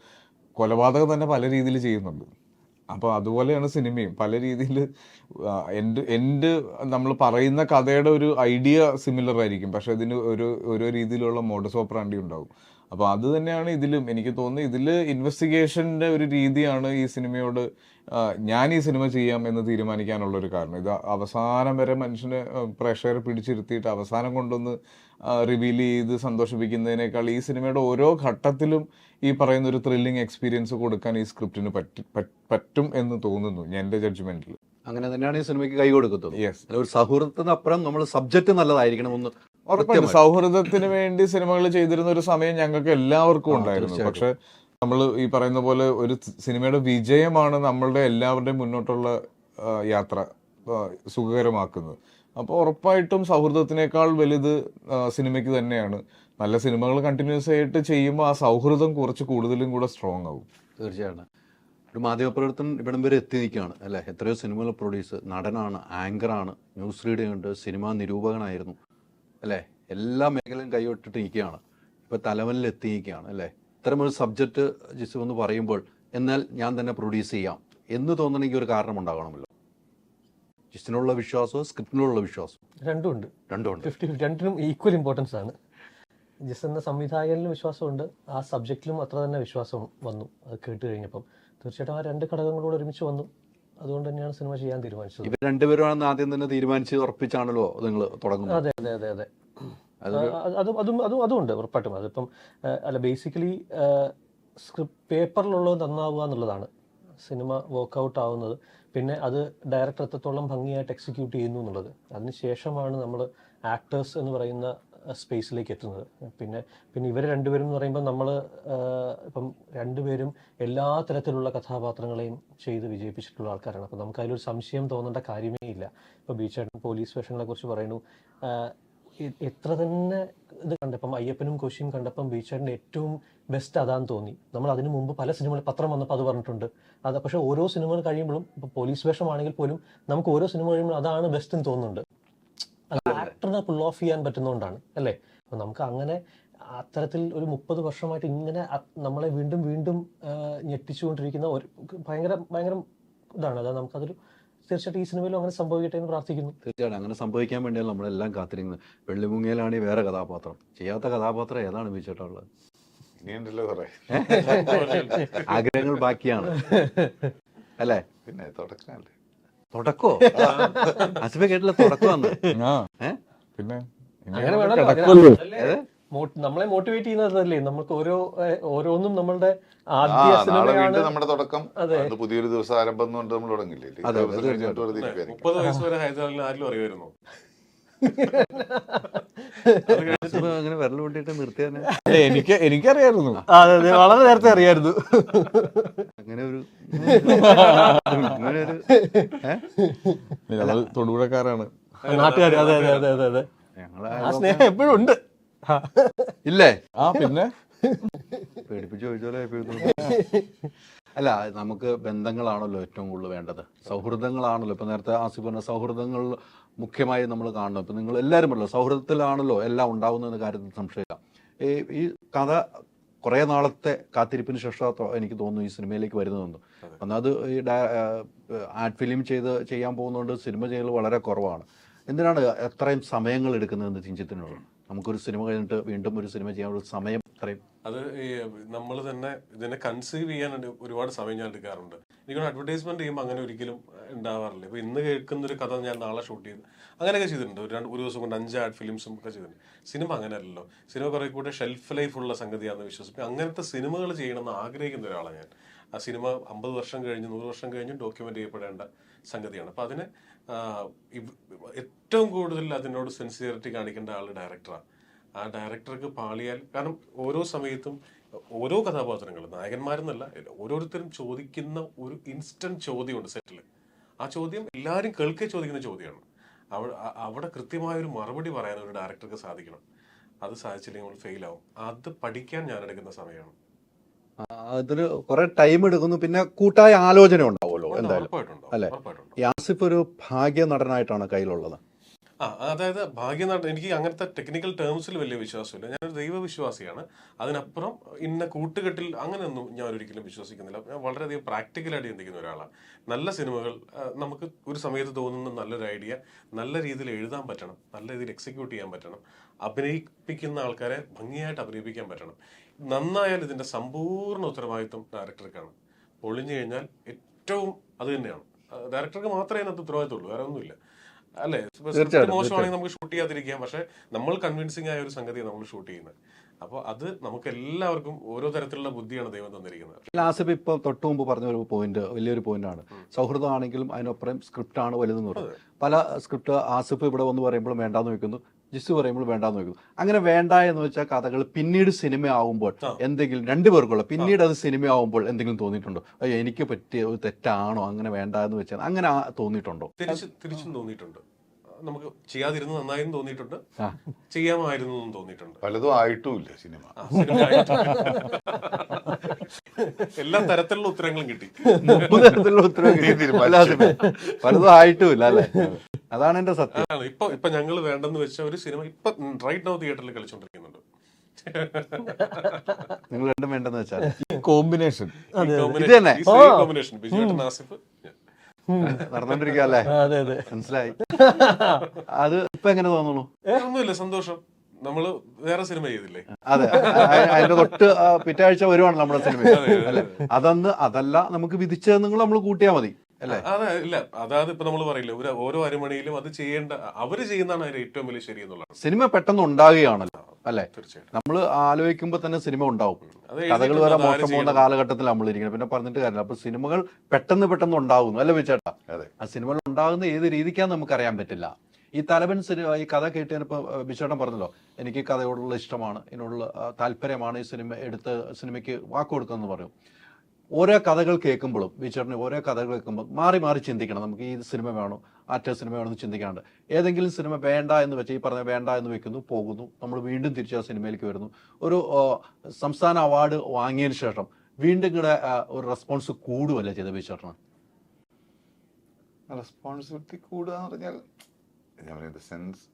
കൊലപാതകം തന്നെ പല രീതിയിൽ ചെയ്യുന്നുണ്ട്. അപ്പോൾ അതുപോലെയാണ് സിനിമയും പല രീതിയിൽ എൻ്റെ നമ്മൾ പറയുന്ന കഥയുടെ ഒരു ഐഡിയ സിമിലർ ആയിരിക്കും, പക്ഷെ അതിന് ഓരോ രീതിയിലുള്ള മോഡസ് ഓപ്പറാണ്ടി ഉണ്ടാവും. അപ്പോൾ അത് തന്നെയാണ് ഇതിലും എനിക്ക് തോന്നുന്നത്. ഇതിൽ ഇൻവെസ്റ്റിഗേഷൻ്റെ ഒരു രീതിയാണ് ഈ സിനിമയോട് ഞാൻ ഈ സിനിമ ചെയ്യാം എന്ന് തീരുമാനിക്കാനുള്ളൊരു കാരണം. ഇത് അവസാനം വരെ മനുഷ്യനെ പ്രേക്ഷകരെ പിടിച്ചിരുത്തിയിട്ട് അവസാനം കൊണ്ടൊന്ന് റിവീൽ ചെയ്ത് സന്തോഷിപ്പിക്കുന്നതിനേക്കാൾ ഈ സിനിമയുടെ ഓരോ ഘട്ടത്തിലും ഈ പറയുന്ന ഒരു ത്രില്ലിംഗ് എക്സ്പീരിയൻസ് കൊടുക്കാൻ ഈ സ്ക്രിപ്റ്റിന് പറ്റും എന്ന് തോന്നുന്നു എൻ്റെ ജഡ്ജ്മെന്റിൽ. അങ്ങനെ തന്നെയാണ് ഈ സിനിമയ്ക്ക് കൈ കൊടുക്കുന്നത്. യെസ്, ഒരു സൗഹൃദത്തിനപ്പുറം നമ്മൾ സബ്ജക്റ്റ് നല്ലതായിരിക്കണമെന്ന് ഉറപ്പായിട്ടും. സൗഹൃദത്തിന് വേണ്ടി സിനിമകൾ ചെയ്തിരുന്ന ഒരു സമയം ഞങ്ങൾക്ക് എല്ലാവർക്കും ഉണ്ടായിരുന്നു. പക്ഷെ നമ്മൾ ഈ പറയുന്ന പോലെ ഒരു സിനിമയുടെ വിജയമാണ് നമ്മളുടെ എല്ലാവരുടെയും മുന്നോട്ടുള്ള യാത്ര സുഖകരമാക്കുന്നത്. അപ്പോൾ ഉറപ്പായിട്ടും സൗഹൃദത്തിനേക്കാൾ വലുത് സിനിമയ്ക്ക് തന്നെയാണ്. നല്ല സിനിമകൾ കണ്ടിന്യൂസ് ആയിട്ട് ചെയ്യുമ്പോൾ ആ സൗഹൃദം കുറച്ച് കൂടുതലും കൂടെ സ്ട്രോങ് ആവും. തീർച്ചയായിട്ടും. ഒരു മാധ്യമപ്രവർത്തനം ഇവിടം വരെ എത്തി നിൽക്കുകയാണ് അല്ലേ? എത്രയോ സിനിമകൾ പ്രൊഡ്യൂസ്, നടനാണ്, ആങ്കറാണ്, ന്യൂസ് റീഡർ ഉണ്ട്, സിനിമാ നിരൂപകനായിരുന്നു അല്ലേ? എല്ലാ മേഖലയും കൈവിട്ടിട്ട് നിൽക്കുകയാണ്. ഇപ്പോൾ തലവനിൽ എത്തി നിൽക്കുകയാണ് അല്ലേ? ഇത്തരമൊരു സബ്ജക്റ്റ് ജിസു എന്ന് പറയുമ്പോൾ എന്നാൽ ഞാൻ തന്നെ പ്രൊഡ്യൂസ് ചെയ്യാം എന്ന് തോന്നണമെങ്കിൽ ഒരു കാരണം ഉണ്ടാകണമല്ലോ. ജിസിനുള്ള വിശ്വാസവും സ്ക്രിപ്റ്റിനുള്ള വിശ്വാസവും രണ്ടുമുണ്ട്. 50-50 രണ്ടിനും ഈക്വൽ ഇമ്പോർട്ടൻസ് ആണ്. ജിസ് എന്ന സംവിധായകനിലും വിശ്വാസമുണ്ട്, ആ സബ്ജക്റ്റിലും അത്ര തന്നെ വിശ്വാസം വന്നു. അത് കേട്ട് കഴിഞ്ഞപ്പം തീർച്ചയായിട്ടും ആ രണ്ട് ഘടകങ്ങളോട് ഒരുമിച്ച് വന്നു. അതുകൊണ്ട് തന്നെയാണ് സിനിമ ചെയ്യാൻ തീരുമാനിച്ചത്. ഇവർ രണ്ടുപേരും ആദ്യം തന്നെ തീരുമാനിച്ച് ഉറപ്പിച്ചാണല്ലോ നിങ്ങൾ തുടങ്ങുന്നത്. അതെ അതെ അതെ അതെ അതുണ്ട് ഉറപ്പായിട്ടും. അതിപ്പം അല്ല, ബേസിക്കലി സ്ക്രിപ്റ്റ് പേപ്പറിലുള്ളത് നന്നാവുക എന്നുള്ളതാണ് സിനിമ വർക്കൗട്ട് ആവുന്നത്. പിന്നെ അത് ഡയറക്ടർ എത്രത്തോളം ഭംഗിയായിട്ട് എക്സിക്യൂട്ട് ചെയ്യുന്നു എന്നുള്ളത്. അതിനുശേഷമാണ് നമ്മൾ ആക്ടേഴ്സ് എന്ന് പറയുന്ന സ്പേസിലേക്ക് എത്തുന്നത്. പിന്നെ ഇവർ രണ്ടുപേരും എന്ന് പറയുമ്പോൾ നമ്മൾ ഇപ്പം രണ്ടുപേരും എല്ലാ തരത്തിലുള്ള കഥാപാത്രങ്ങളെയും ചെയ്ത് വിജയിപ്പിച്ചിട്ടുള്ള ആൾക്കാരാണ്. അപ്പം നമുക്ക് അതിലൊരു സംശയം തോന്നേണ്ട കാര്യമേ ഇല്ല. ഇപ്പോൾ ബീച്ചേട്ടൻ പോലീസ് വേഷങ്ങളെ കുറിച്ച് പറയുന്നു. എത്ര തന്നെ ഇത് കണ്ടപ്പം അയ്യപ്പനും കോശിയും കണ്ടപ്പം ബീച്ചേട്ടൻ്റെ ഏറ്റവും ബെസ്റ്റ് അതാന്ന് തോന്നി. നമ്മൾ അതിന് മുമ്പ് പല സിനിമകൾ പത്രം വന്നപ്പോൾ അത് പറഞ്ഞിട്ടുണ്ട്. അത് പക്ഷേ ഓരോ സിനിമകൾ കഴിയുമ്പോഴും ഇപ്പോൾ പോലീസ് വേഷമാണെങ്കിൽ പോലും നമുക്ക് ഓരോ സിനിമ കഴിയുമ്പോൾ അതാണ് ബെസ്റ്റ് എന്ന് തോന്നുന്നുണ്ട്. ആക്ടറിനെ പുൾ ഓഫ് ചെയ്യാൻ പറ്റുന്നതുകൊണ്ടാണ് അല്ലേ? അപ്പം നമുക്ക് അങ്ങനെ അത്തരത്തിൽ ഒരു 30 വർഷമായിട്ട് ഇങ്ങനെ നമ്മളെ വീണ്ടും വീണ്ടും ഞെട്ടിച്ചുകൊണ്ടിരിക്കുന്ന ഒരു ഭയങ്കര ഇതാണ്. അതായത് നമുക്കതൊരു തീർച്ചയായിട്ടും ഈ സിനിമയിലും അങ്ങനെ സംഭവിക്കട്ടെ എന്ന് പ്രാർത്ഥിക്കുന്നു. തീർച്ചയായിട്ടും അങ്ങനെ സംഭവിക്കാൻ വേണ്ടിയാണ് നമ്മളെല്ലാം കാത്തിരിക്കുന്നത്. വെള്ളിമുങ്ങയിലാണ് ഈ വേറെ കഥാപാത്രം, ചെയ്യാത്ത കഥാപാത്രം ഏതാണ് ബീച്ചേട്ടുള്ളത്? ഇനിയുണ്ടല്ലോ കുറെ ആഗ്രഹങ്ങൾ ബാക്കിയാണ് അല്ലേ? പിന്നെ തുടക്കമല്ലേ? തുടക്കോ? അസിഫ കേട്ടില്ല, തുടക്കമാണ്. പിന്നെ അങ്ങനെ വേണം നമ്മളെ മോട്ടിവേറ്റ് ചെയ്യുന്നതല്ലേ. നമുക്ക് ഓരോന്നും നമ്മളുടെ ആദ്യ സിനിമയാണ് നമ്മുടെ തുടക്കം. പുതിയൊരു ദിവസം ആരംഭം കൊണ്ട് നമ്മൾ തുടങ്ങില്ലേ? 30 വയസ്സ് വരെ ഹൈദരാബാദിൽ ആരിലും അറിയുമായിരുന്നു. അങ്ങനെ വിരൽ കൊണ്ടിട്ട് നിർത്തിയാണ്. എനിക്കറിയായിരുന്നു, വളരെ നേരത്തെ അറിയായിരുന്നു. അങ്ങനെ ഒരു തൊടുപുഴക്കാരാണ് നാട്ടുകാർ. അതെ അതെ അതെ അതെ അതെ ആ സ്നേഹം എപ്പോഴും ഉണ്ട് ഇല്ലേ? പിന്നെ പേടിപ്പിച്ച് ചോദിച്ചോലെ. അല്ല, നമുക്ക് ബന്ധങ്ങളാണല്ലോ ഏറ്റവും കൂടുതൽ വേണ്ടത്, സൗഹൃദങ്ങളാണല്ലോ. ഇപ്പം നേരത്തെ ആസിഫ് പറഞ്ഞ സൗഹൃദങ്ങൾ മുഖ്യമായി നമ്മൾ കാണണം. ഇപ്പം നിങ്ങൾ എല്ലാവരും പറഞ്ഞല്ലോ സൗഹൃദത്തിലാണല്ലോ എല്ലാം ഉണ്ടാവുന്ന കാര്യത്തിൽ സംശയമില്ല. ഈ കഥ കുറേ നാളത്തെ കാത്തിരിപ്പിന് ശേഷം എനിക്ക് തോന്നുന്നു ഈ സിനിമയിലേക്ക് വരുന്നതെന്ന്. ഒന്നത് ഈ ആഡ് ഫിലിം ചെയ്യാൻ പോകുന്നതുകൊണ്ട് സിനിമ ചെയ്യൽ വളരെ കുറവാണ്. എന്തിനാണ് എത്രയും സമയങ്ങൾ എടുക്കുന്നതെന്ന് ചിന്തിച്ചിട്ടുള്ളത്? നമുക്കൊരു സിനിമ കഴിഞ്ഞിട്ട് വീണ്ടും ഒരു സിനിമ ചെയ്യാനുള്ള സമയം അത്രയും അത് നമ്മൾ തന്നെ ഇതിനെ കൺസീവ് ചെയ്യാൻ ഒരുപാട് സമയം ഞാൻ എടുക്കാറുണ്ട്. എനിക്കൊരു അഡ്വർടൈസ്മെന്റ് ചെയ്യുമ്പോൾ അങ്ങനെ ഒരിക്കലും ഉണ്ടാവാറില്ല. ഇപ്പൊ ഇന്ന് കേൾക്കുന്ന ഒരു കഥ ഞാൻ നാളെ ഷൂട്ട് ചെയ്ത് അങ്ങനെയൊക്കെ ചെയ്തിട്ടുണ്ട്. ഒരു ദിവസം കൊണ്ട് 5 ആഡ് ഫിലിംസും ഒക്കെ ചെയ്തിട്ടുണ്ട്. സിനിമ അങ്ങനെയല്ലല്ലോ. സിനിമ കുറെ കൂടെ ഷെൽഫ് ലൈഫ് ഉള്ള സംഗതിയാണെന്ന് വിശ്വസിക്കും. അങ്ങനത്തെ സിനിമകൾ ചെയ്യണമെന്ന് ആഗ്രഹിക്കുന്ന ഒരാളാണ് ഞാൻ. ആ സിനിമ 50 വർഷം കഴിഞ്ഞ് 100 വർഷം കഴിഞ്ഞ് ഡോക്യുമെന്റ് ചെയ്യപ്പെടേണ്ട സംഗതിയാണ്. അപ്പൊ അതിനെ ഏറ്റവും കൂടുതൽ അതിനോട് സെൻസിയറിറ്റി കാണിക്കേണ്ട ആള് ഡയറക്ടറാണ്. ആ ഡയറക്ടർക്ക് പാളിയാൽ, കാരണം ഓരോ സമയത്തും ഓരോ കഥാപാത്രങ്ങൾ, നായകന്മാരെന്നല്ല, ഓരോരുത്തരും ചോദിക്കുന്ന ഒരു ഇൻസ്റ്റന്റ് ചോദ്യമുണ്ട് സെറ്റിൽ. ആ ചോദ്യം എല്ലാവരും കേൾക്കെ ചോദിക്കുന്ന ചോദ്യമാണ്. അവിടെ കൃത്യമായ ഒരു മറുപടി പറയാൻ ഒരു ഡയറക്ടർക്ക് സാധിക്കണം. അത് സാധിച്ചില്ലെങ്കിൽ നമ്മൾ ഫെയിൽ ആവും. അത് പഠിക്കാൻ ഞാൻ എടുക്കുന്ന സമയമാണ്. അതിന് കുറെ ടൈം എടുക്കുന്നു. പിന്നെ കൂട്ടായ ആലോചന ഉണ്ടാവുമല്ലോ എന്തായാലും അല്ലെ? ആസിഫ് ഒരു ഭാഗ്യ നടനായിട്ടാണ് കയ്യിലുള്ളത്. അതായത് ഭാഗ്യനാട്ടം, എനിക്ക് അങ്ങനത്തെ ടെക്നിക്കൽ ടേംസിൽ വലിയ വിശ്വാസമില്ല. ഞാനൊരു ദൈവവിശ്വാസിയാണ്. അതിനപ്പുറം ഇന്ന കൂട്ടുകെട്ടിൽ അങ്ങനെയൊന്നും ഞാൻ ഒരിക്കലും വിശ്വസിക്കുന്നില്ല. ഞാൻ വളരെയധികം പ്രാക്ടിക്കലായിട്ട് ചിന്തിക്കുന്ന ഒരാളാണ്. നല്ല സിനിമകൾ നമുക്ക് ഒരു സമയത്ത് തോന്നുന്ന നല്ലൊരു ഐഡിയ നല്ല രീതിയിൽ എഴുതാൻ പറ്റണം, നല്ല രീതിയിൽ എക്സിക്യൂട്ട് ചെയ്യാൻ പറ്റണം, അഭിനയിപ്പിക്കുന്ന ആൾക്കാരെ ഭംഗിയായിട്ട് അഭിനയിപ്പിക്കാൻ പറ്റണം. നന്നായാൽ ഇതിന്റെ സമ്പൂർണ്ണ ഉത്തരവാദിത്വം ഡയറക്ടർക്കാണ്. പൊളിഞ്ഞു കഴിഞ്ഞാൽ ഏറ്റവും അത് തന്നെയാണ്. ഡയറക്ടർക്ക് മാത്രമേ അതിനകത്ത് ഉത്തരവാദിത്തമുള്ളൂ, വേറെ ഒന്നുമില്ല. അല്ലേ? മോശമാണെങ്കിൽ നമുക്ക് ഷൂട്ട് ചെയ്യാതിരിക്കാം, പക്ഷെ നമ്മൾ കൺവിൻസിംഗ് ആയ ഒരു സംഗതിയാണ് നമ്മൾ ഷൂട്ട് ചെയ്യുന്നത്. അപ്പോൾ അത് നമുക്ക് എല്ലാവർക്കും ഓരോ തരത്തിലുള്ള ബുദ്ധിയാണ് ദൈവം തന്നിരിക്കുന്നത്. ആസിഫ് ഇപ്പോൾ തൊട്ട് മുമ്പ് പറഞ്ഞ ഒരു പോയിന്റ് വലിയൊരു പോയിന്റാണ്. സൗഹൃദമാണെങ്കിലും അതിനൊപ്പം സ്ക്രിപ്റ്റാണ് വലുതെന്ന് പറയുന്നത്. പല സ്ക്രിപ്റ്റ് ആസിഫ് ഇവിടെ വന്ന് പറയുമ്പോൾ വേണ്ടാന്ന് വെക്കുന്നു, ജിസ് പറയുമ്പോൾ വേണ്ടാന്ന് വെക്കുന്നു. അങ്ങനെ വേണ്ട എന്ന് വെച്ചാൽ കഥകൾ പിന്നീട് സിനിമ ആവുമ്പോൾ എന്തെങ്കിലും രണ്ടുപേർക്കുള്ള പിന്നീട് അത് സിനിമ ആവുമ്പോൾ എന്തെങ്കിലും തോന്നിയിട്ടുണ്ടോ? അയ്യോ എനിക്ക് പറ്റിയ ഒരു തെറ്റാണോ അങ്ങനെ വേണ്ട എന്ന് വെച്ചാൽ അങ്ങനെ തോന്നിയിട്ടുണ്ടോ? തിരിച്ചും തോന്നിയിട്ടുണ്ട്. നമുക്ക് ചെയ്യാതിരുന്നു നന്നായിരുന്നു തോന്നിയിട്ടുണ്ട്, ചെയ്യാമായിരുന്നു തോന്നിയിട്ടുണ്ട്. പലതും ആയിട്ടുമില്ല സിനിമ. എല്ലാ തരത്തിലുള്ള ഉത്തരങ്ങളും കിട്ടി. തരത്തിലുള്ള ഉത്തരവ് പലതും ആയിട്ടുമില്ല അല്ലെ? അതാണ് എന്റെ സത്യം. ഇപ്പൊ ഞങ്ങൾ വേണ്ടെന്ന് വെച്ച ഒരു സിനിമ ഇപ്പൊ റൈറ്റ് നൗ തിയേറ്ററിൽ കളിച്ചോണ്ടിരിക്കുന്നുണ്ട്. നിങ്ങൾ രണ്ടും വേണ്ടെന്ന് വെച്ചാൽ കോമ്പിനേഷൻ ഇത് തന്നെ കോമ്പിനേഷൻ ബിജുവേട്ടൻ ആസിഫ് നടന്നോണ്ടിരിക്കല്ലേ? മനസ്സിലായി. അത് ഇപ്പൊ എങ്ങനെ തോന്നുന്നു? ഒന്നുമില്ല, സന്തോഷം. നമ്മള് വേറെ സിനിമ ചെയ്തില്ലേ? അതെ, അതിന്റെ തൊട്ട് പിറ്റാഴ്ച വരുവാണ് നമ്മുടെ സിനിമ അല്ലെ? അതല്ല നമുക്ക് വിധിച്ചത് നിങ്ങൾ നമ്മൾ കൂട്ടിയാ മതി അല്ലെ? അതെ, ഇല്ല, അതായത് ഇപ്പൊ നമ്മൾ പറയില്ല, ഓരോ അരമണിയിലും അത് ചെയ്യേണ്ട അവര് ചെയ്യുന്നതാണ് അതിന്റെ ഏറ്റവും വലിയ ശരി എന്നുള്ളത്. സിനിമ പെട്ടെന്ന് ഉണ്ടാകുകയാണല്ലോ അല്ലെ? തീർച്ചയായിട്ടും. നമ്മൾ ആലോചിക്കുമ്പോ തന്നെ സിനിമ ഉണ്ടാവും. കഥകൾ വരെ മോശം പോകുന്ന കാലഘട്ടത്തിൽ നമ്മൾ ഇരിക്കണം, പിന്നെ പറഞ്ഞിട്ട് കാര്യമില്ല. അപ്പൊ സിനിമകൾ പെട്ടെന്ന് ഉണ്ടാകുന്നു അല്ലെ വിചേട്ടാ? ആ സിനിമകൾ ഉണ്ടാകുന്ന ഏത് രീതിക്കാന്ന് നമുക്ക് അറിയാൻ പറ്റില്ല. ഈ തലവൻ സിനിമ ഈ കഥ കേട്ടപ്പോ ബിച്ചേട്ടൻ പറഞ്ഞല്ലോ, എനിക്ക് കഥയോടുള്ള ഇഷ്ടമാണ്, ഇതിനോടുള്ള താല്പര്യമാണ്, ഈ സിനിമ എടുത്ത് സിനിമയ്ക്ക് വാക്ക് കൊടുക്കുമെന്ന് പറയും. ഓരോ കഥകൾ കേൾക്കുമ്പോഴും ബിച്ചേട്ടന് ഓരോ കഥകൾ കേൾക്കുമ്പോൾ മാറി മാറി ചിന്തിക്കണം. നമുക്ക് ഈ സിനിമ വേണോ മറ്റേ സിനിമ വേണമെന്ന് ചിന്തിക്കാണ്ട് ഏതെങ്കിലും സിനിമ വേണ്ട എന്ന് വെച്ചാൽ ഈ പറഞ്ഞ വേണ്ട എന്ന് വെക്കുന്നു, പോകുന്നു, നമ്മൾ വീണ്ടും തിരിച്ച് ആ സിനിമയിലേക്ക് വരുന്നു. ഒരു സംസ്ഥാന അവാർഡ് വാങ്ങിയതിന് ശേഷം വീണ്ടും ഇങ്ങനെ ഒരു റെസ്പോൺസ് കൂടുമല്ലേ ചെയ്ത ബിച്ചേട്ടന്? റെസ്പോൺസിബിലിറ്റി കൂടുക എന്ന് പറഞ്ഞാൽ ഞാൻ പറയുന്നത് സെൻസ്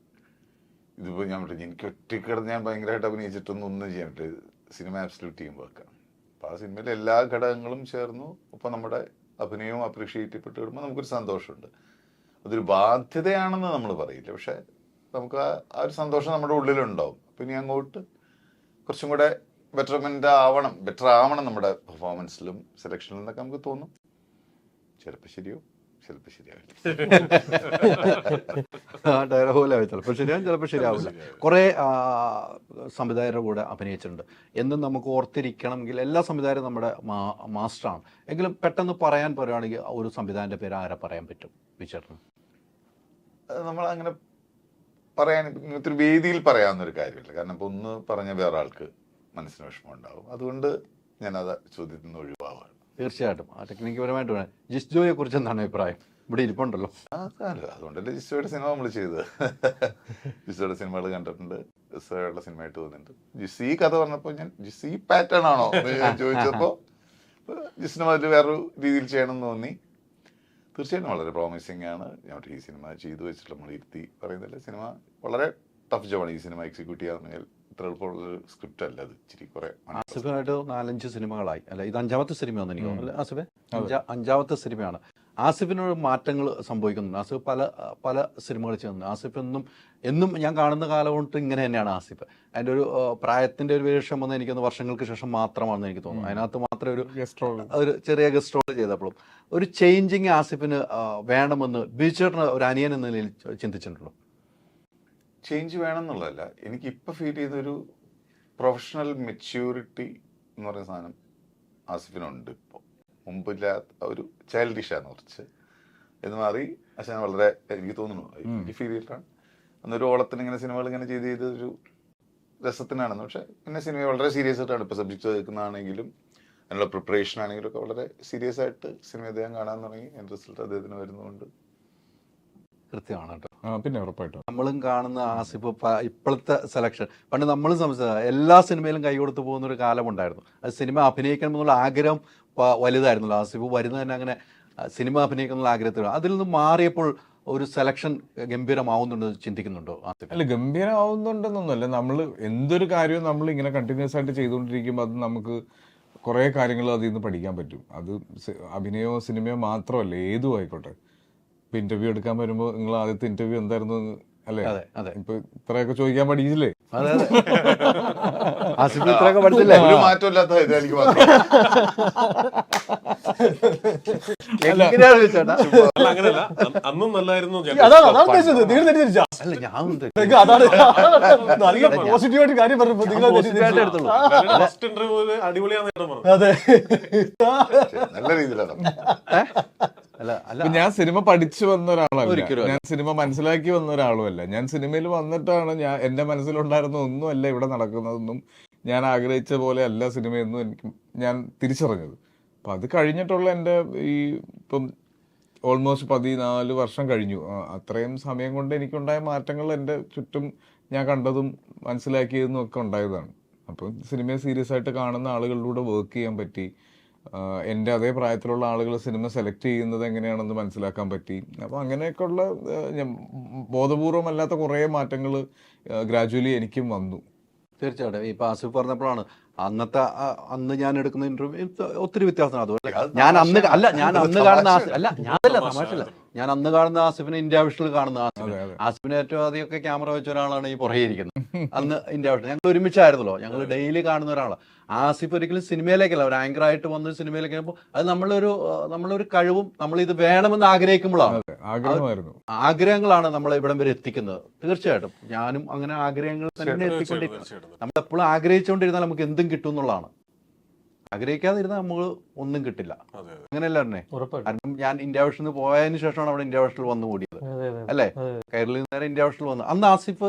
ഇതിപ്പോൾ ഞാൻ പറഞ്ഞു എനിക്ക് ഒറ്റക്കിടന്ന് ഞാൻ ഭയങ്കരമായിട്ട് അഭിനയിച്ചിട്ടൊന്നും ചെയ്യാൻ പറ്റില്ല. സിനിമ ആബ്സല്യൂട്ട് ടീം വർക്കാണ്. അപ്പോൾ ആ സിനിമയിലെ എല്ലാ ഘടകങ്ങളും ചേർന്നു അപ്പോൾ നമ്മുടെ അഭിനയവും അപ്രീഷിയേറ്റ് ചെയ്യപ്പെട്ട് വരുമ്പോൾ നമുക്കൊരു സന്തോഷമുണ്ട്. അതൊരു ബാധ്യതയാണെന്ന് നമ്മൾ പറയില്ല, പക്ഷെ നമുക്ക് ആ ഒരു സന്തോഷം നമ്മുടെ ഉള്ളിലുണ്ടാവും. അപ്പം ഇനി അങ്ങോട്ട് കുറച്ചും കൂടെ ബെറ്റർ ആവണം നമ്മുടെ പെർഫോമൻസിലും സെലക്ഷനിലും എന്നൊക്കെ നമുക്ക് തോന്നും. ചിലപ്പോൾ ശരിയോ ചിലപ്പോൾ ശരിയാവില്ല. ചിലപ്പോൾ ശരിയാവും, ചിലപ്പോൾ ശരിയാവില്ല. കുറെ സംവിധായകരുടെ കൂടെ അഭിനയിച്ചിട്ടുണ്ട്. എന്നും നമുക്ക് ഓർത്തിരിക്കണമെങ്കിൽ എല്ലാ സംവിധായകരും നമ്മുടെ മാസ്റ്ററാണ്. എങ്കിലും പെട്ടെന്ന് പറയാൻ പറയുകയാണെങ്കിൽ ഒരു സംവിധായകന്റെ പേര് ആരെ പറയാൻ പറ്റും ബിച്ചേട്ടന്? നമ്മൾ അങ്ങനെ പറയാൻ ഇങ്ങനത്തെ ഒരു വേദിയിൽ പറയാവുന്നൊരു കാര്യമില്ല. കാരണം ഇപ്പോൾ ഒന്ന് പറഞ്ഞ വേറെ ആൾക്ക് മനസ്സിന് വിഷമം ഉണ്ടാവും. അതുകൊണ്ട് ഞാനത് ചോദ്യത്തിൽ നിന്ന് ഒഴിവാവാണ്. തീർച്ചയായിട്ടും ആ ടെക്നിക്ക് പരമായിട്ട് വേണം. ജിസ്ജോയെ കുറിച്ച് എന്താണ് അഭിപ്രായം? ഇവിടെ ഇരിപ്പുണ്ടല്ലോ. അതുകൊണ്ടല്ലേ ജിസ്ജോയുടെ സിനിമ നമ്മൾ ചെയ്തത്. ജിസ്ജോയുടെ സിനിമകൾ കണ്ടിട്ടുണ്ട്, ജിസ്ജോയുടെ സിനിമയായിട്ട് തോന്നിയിട്ടുണ്ട്. ജിസ് ഈ കഥ പറഞ്ഞപ്പോൾ ഞാൻ ജിസ് ഈ പാറ്റേൺ ആണോ ചോദിച്ചപ്പോൾ ജിസിന് അതിൽ വേറൊരു രീതിയിൽ ചെയ്യണമെന്ന് തോന്നി. തീർച്ചയായിട്ടും വളരെ പ്രോമിസിങ് ആണ്. ഞാൻ ഈ സിനിമ ചെയ്തു വെച്ചിട്ട് നമ്മൾ ഇരുത്തി പറയുന്നില്ല. സിനിമ വളരെ ടഫ് ജോബാണ്. ഈ സിനിമ എക്സിക്യൂട്ട് ചെയ്യാമെങ്കിൽ ഇത്ര എളുപ്പമുള്ളൊരു സ്ക്രിപ്റ്റ് അല്ല അത്. ഇച്ചിരി കുറെ ആസിഫായിട്ട് 4-5 സിനിമകളായി അല്ല, ഇത് 5ാമത്തെ സിനിമയാണെന്ന് എനിക്ക് തോന്നുന്നു അല്ലേ ആസിഫെ? 5ാമത്തെ സിനിമയാണ്. ആസിഫിനോട് മാറ്റങ്ങൾ സംഭവിക്കുന്നുണ്ട്. ആസിഫ് പല സിനിമകൾ ചെയ്യുന്നുണ്ട്. ആസിഫ് എന്നും ഞാൻ കാണുന്ന കാലം കൊണ്ട് ഇങ്ങനെ തന്നെയാണ് ആസിഫ്. അതിൻ്റെ ഒരു പ്രായത്തിൻ്റെ ഒരു വേഷം വന്ന് എനിക്കൊന്ന് വർഷങ്ങൾക്ക് ശേഷം മാത്രമാണെന്ന് എനിക്ക് തോന്നുന്നു. അതിനകത്ത് മാത്രമേ ഒരു ചെറിയ ഗസ്റ്റ് റോൾ ചെയ്തപ്പോഴും ഒരു ചേഞ്ചിങ് ആസിഫിന് വേണമെന്ന് ബിച്ചേട്ടന് ഒരു അനിയൻ എന്ന നിലയിൽ ചിന്തിച്ചിട്ടുണ്ടോ? ചേഞ്ച് വേണമെന്നുള്ളതല്ല, എനിക്കിപ്പോൾ ഫീൽ ചെയ്തൊരു പ്രൊഫഷണൽ മെച്യൂരിറ്റി എന്ന് പറയുന്ന സാധനം ആസിഫിനുണ്ട്. ഇപ്പോൾ മുമ്പില്ലാത്ത ഒരു ചൈൽഡിഷാന്ന് കുറച്ച് എന്ന് മാറി അച്ഛൻ വളരെ എനിക്ക് തോന്നുന്നു എനിക്ക് ഫീൽ ചെയ്തിട്ടാണ്. അന്നൊരു ഓളത്തിന് ഇങ്ങനെ സിനിമകൾ ഇങ്ങനെ ചെയ്തൊരു രസത്തിനാണെന്ന്. പക്ഷെ പിന്നെ സിനിമ വളരെ സീരിയസ് ആയിട്ടാണ് ഇപ്പോൾ സബ്ജക്റ്റ് കേൾക്കുന്നതാണെങ്കിലും അതിനുള്ള പ്രിപ്പറേഷൻ ആണെങ്കിലും ഒക്കെ വളരെ സീരിയസ് ആയിട്ട് സിനിമ അദ്ദേഹം കാണാൻ തുടങ്ങി. എൻ്റെ റിസൾട്ട് അദ്ദേഹത്തിന് വരുന്നതുകൊണ്ട് കൃത്യമാണ് കേട്ടോ. പിന്നെ ഉറപ്പായിട്ടും നമ്മളും കാണുന്ന ആസിഫ് ഇപ്പോഴത്തെ സെലക്ഷൻ പണ്ട് നമ്മളും സംസാരിച്ച എല്ലാ സിനിമയിലും കൈ കൊടുത്തു പോകുന്ന ഒരു കാലമുണ്ടായിരുന്നു. അത് സിനിമ അഭിനയിക്കണം എന്നുള്ള ആഗ്രഹം വലുതായിരുന്നല്ലോ. ആസിഫ് വരുന്നത് തന്നെ അങ്ങനെ സിനിമ അഭിനയിക്കുന്ന ആഗ്രഹത്തിൽ. അതിൽ നിന്ന് മാറിയപ്പോൾ ഒരു സെലക്ഷൻ ഗംഭീരമാവുന്നുണ്ടെന്ന് ചിന്തിക്കുന്നുണ്ടോ ആസിഫ്? അല്ല, ഗംഭീരമാവുന്നുണ്ടെന്നൊന്നുമല്ല. നമ്മൾ എന്തൊരു കാര്യവും നമ്മൾ ഇങ്ങനെ കണ്ടിന്യൂസ് ആയിട്ട് ചെയ്തുകൊണ്ടിരിക്കുമ്പോൾ അത് നമുക്ക് കുറേ കാര്യങ്ങൾ അതിൽ നിന്ന് പഠിക്കാൻ പറ്റും. അത് അഭിനയമോ സിനിമയോ മാത്രമല്ല, ഏതും ആയിക്കോട്ടെ. ഇപ്പൊ ഇന്റർവ്യൂ എടുക്കാൻ വരുമ്പോൾ നിങ്ങൾ ആദ്യത്തെ ഇന്റർവ്യൂ എന്തായിരുന്നു അല്ലേ? അതെ അതെ. ഇപ്പൊ ഇത്രയൊക്കെ ചോദിക്കാൻ പഠിച്ചില്ലേ? അതെ അതെ. ആസിഫ് ഇത്രയൊക്കെ പഠിച്ചില്ലേ? ഒരു മാറ്റമില്ലാത്ത ഇത് എനിക്ക് മാത്രം. എങ്ങനെയാണ് ചോദിച്ചേട്ടാ? അല്ല, അങ്ങനെയല്ല. അന്നും നല്ലായിരുന്നു ഞാൻ. അതാണ് ഉദ്ദേശിച്ചത്. നിങ്ങൾ തെറ്റിദ്ധരിച്ചാ? അല്ല ഞാൻ അതാണ് നല്ല പോസിറ്റീവായിട്ട് കാര്യം പറഞ്ഞപ്പോ നിങ്ങൾ പോസിറ്റീവായിട്ട് എടുത്തോളൂ. ഫസ്റ്റ് ഇന്റർവ്യൂ അടിപൊളിയാന്ന് ചേട്ടൻ പറഞ്ഞു. അതെ. നല്ല രീതിയിലാണ്. അല്ല അല്ല ഇപ്പൊ ഞാൻ സിനിമ പഠിച്ചു വന്ന ഒരാളല്ല, ഒരിക്കലും ഞാൻ സിനിമ മനസ്സിലാക്കി വന്ന ഒരാളുമല്ല. ഞാൻ സിനിമയിൽ വന്നിട്ടാണ് എന്റെ മനസ്സിലുണ്ടായിരുന്ന ഒന്നുമല്ല ഇവിടെ നടക്കുന്നതെന്നും ഞാൻ ആഗ്രഹിച്ച പോലെ അല്ല സിനിമയെന്നും ഞാൻ തിരിച്ചറിഞ്ഞത്. അപ്പം അത് കഴിഞ്ഞിട്ടുള്ള എൻ്റെ ഇപ്പം ഓൾമോസ്റ്റ് 14 വർഷം കഴിഞ്ഞു. അത്രയും സമയം കൊണ്ട് എനിക്കുണ്ടായ മാറ്റങ്ങൾ എൻ്റെ ചുറ്റും ഞാൻ കണ്ടതും മനസ്സിലാക്കിയതും ഒക്കെ ഉണ്ടായതാണ്. അപ്പം സിനിമയെ സീരിയസ് ആയിട്ട് കാണുന്ന ആളുകളിലൂടെ വർക്ക് ചെയ്യാൻ പറ്റി. എൻ്റെ അതേ പ്രായത്തിലുള്ള ആളുകൾ സിനിമ സെലക്ട് ചെയ്യുന്നത് എങ്ങനെയാണെന്ന് മനസ്സിലാക്കാൻ പറ്റി. അപ്പോൾ അങ്ങനെയൊക്കെയുള്ള ബോധപൂർവമല്ലാത്ത കുറേ മാറ്റങ്ങൾ ഗ്രാജുവലി എനിക്കും വന്നു. തീർച്ചയായിട്ടും. ഇപ്പൊ ആസിഫ് പറഞ്ഞപ്പോഴാണ് അന്ന് ഞാൻ എടുക്കുന്ന ഇന്റർവ്യൂ ഒത്തിരി വ്യത്യാസമാണ്. അതുപോലെ ഞാൻ അന്ന് കാണുന്ന ഞാനല്ല തമാശല്ല, ഞാൻ അന്ന് കാണുന്ന ആസിഫിനെ ഇന്ത്യ വിഷനിൽ കാണുന്ന ആസിഫിന് ഏറ്റവും ആദ്യമൊക്കെ ക്യാമറ വെച്ച ഒരാളാണ് ഈ പുറകെ ഇരിക്കുന്നത്. അന്ന് ഇന്ത്യ വിഷൻ ഞങ്ങൾ ഒരുമിച്ചായിരുന്നല്ലോ, ഞങ്ങൾ ഡെയിലി കാണുന്ന ഒരാളാണ്. ആസിഫ് ഒരിക്കലും സിനിമയിലേക്കല്ല, ഒരു ആങ്കറായിട്ട് വന്ന് സിനിമയിലേക്ക് വരുമ്പോൾ അത് നമ്മളൊരു കഴിവും നമ്മൾ ഇത് വേണമെന്ന് ആഗ്രഹിക്കുമ്പോഴാണ്. ആഗ്രഹങ്ങളാണ് നമ്മളെ ഇവിടം വരെ എത്തിക്കുന്നത്. തീർച്ചയായിട്ടും ഞാനും അങ്ങനെ ആഗ്രഹങ്ങൾ തന്നെ എത്തിക്കൊണ്ടിരിക്കുന്നത്. നമ്മളെപ്പോഴും ആഗ്രഹിച്ചുകൊണ്ടിരുന്നാൽ നമുക്ക് എന്തും കിട്ടും എന്നുള്ളതാണ്. ആഗ്രഹിക്കാതിരുന്നാൽ നമ്മൾ ഒന്നും കിട്ടില്ല. അങ്ങനെയല്ല തന്നെ. കാരണം ഞാൻ ഇന്ത്യ വിഷനിൽ പോയതിനു ശേഷമാണ് അവിടെ ഇന്ത്യ വിഷനിൽ വന്നു കൂടിയത് അല്ലേ? കേരളത്തിൽ നിന്ന് നേരെ ഇന്ത്യ വിഷനിൽ വന്നു. അന്ന് ആസിഫ്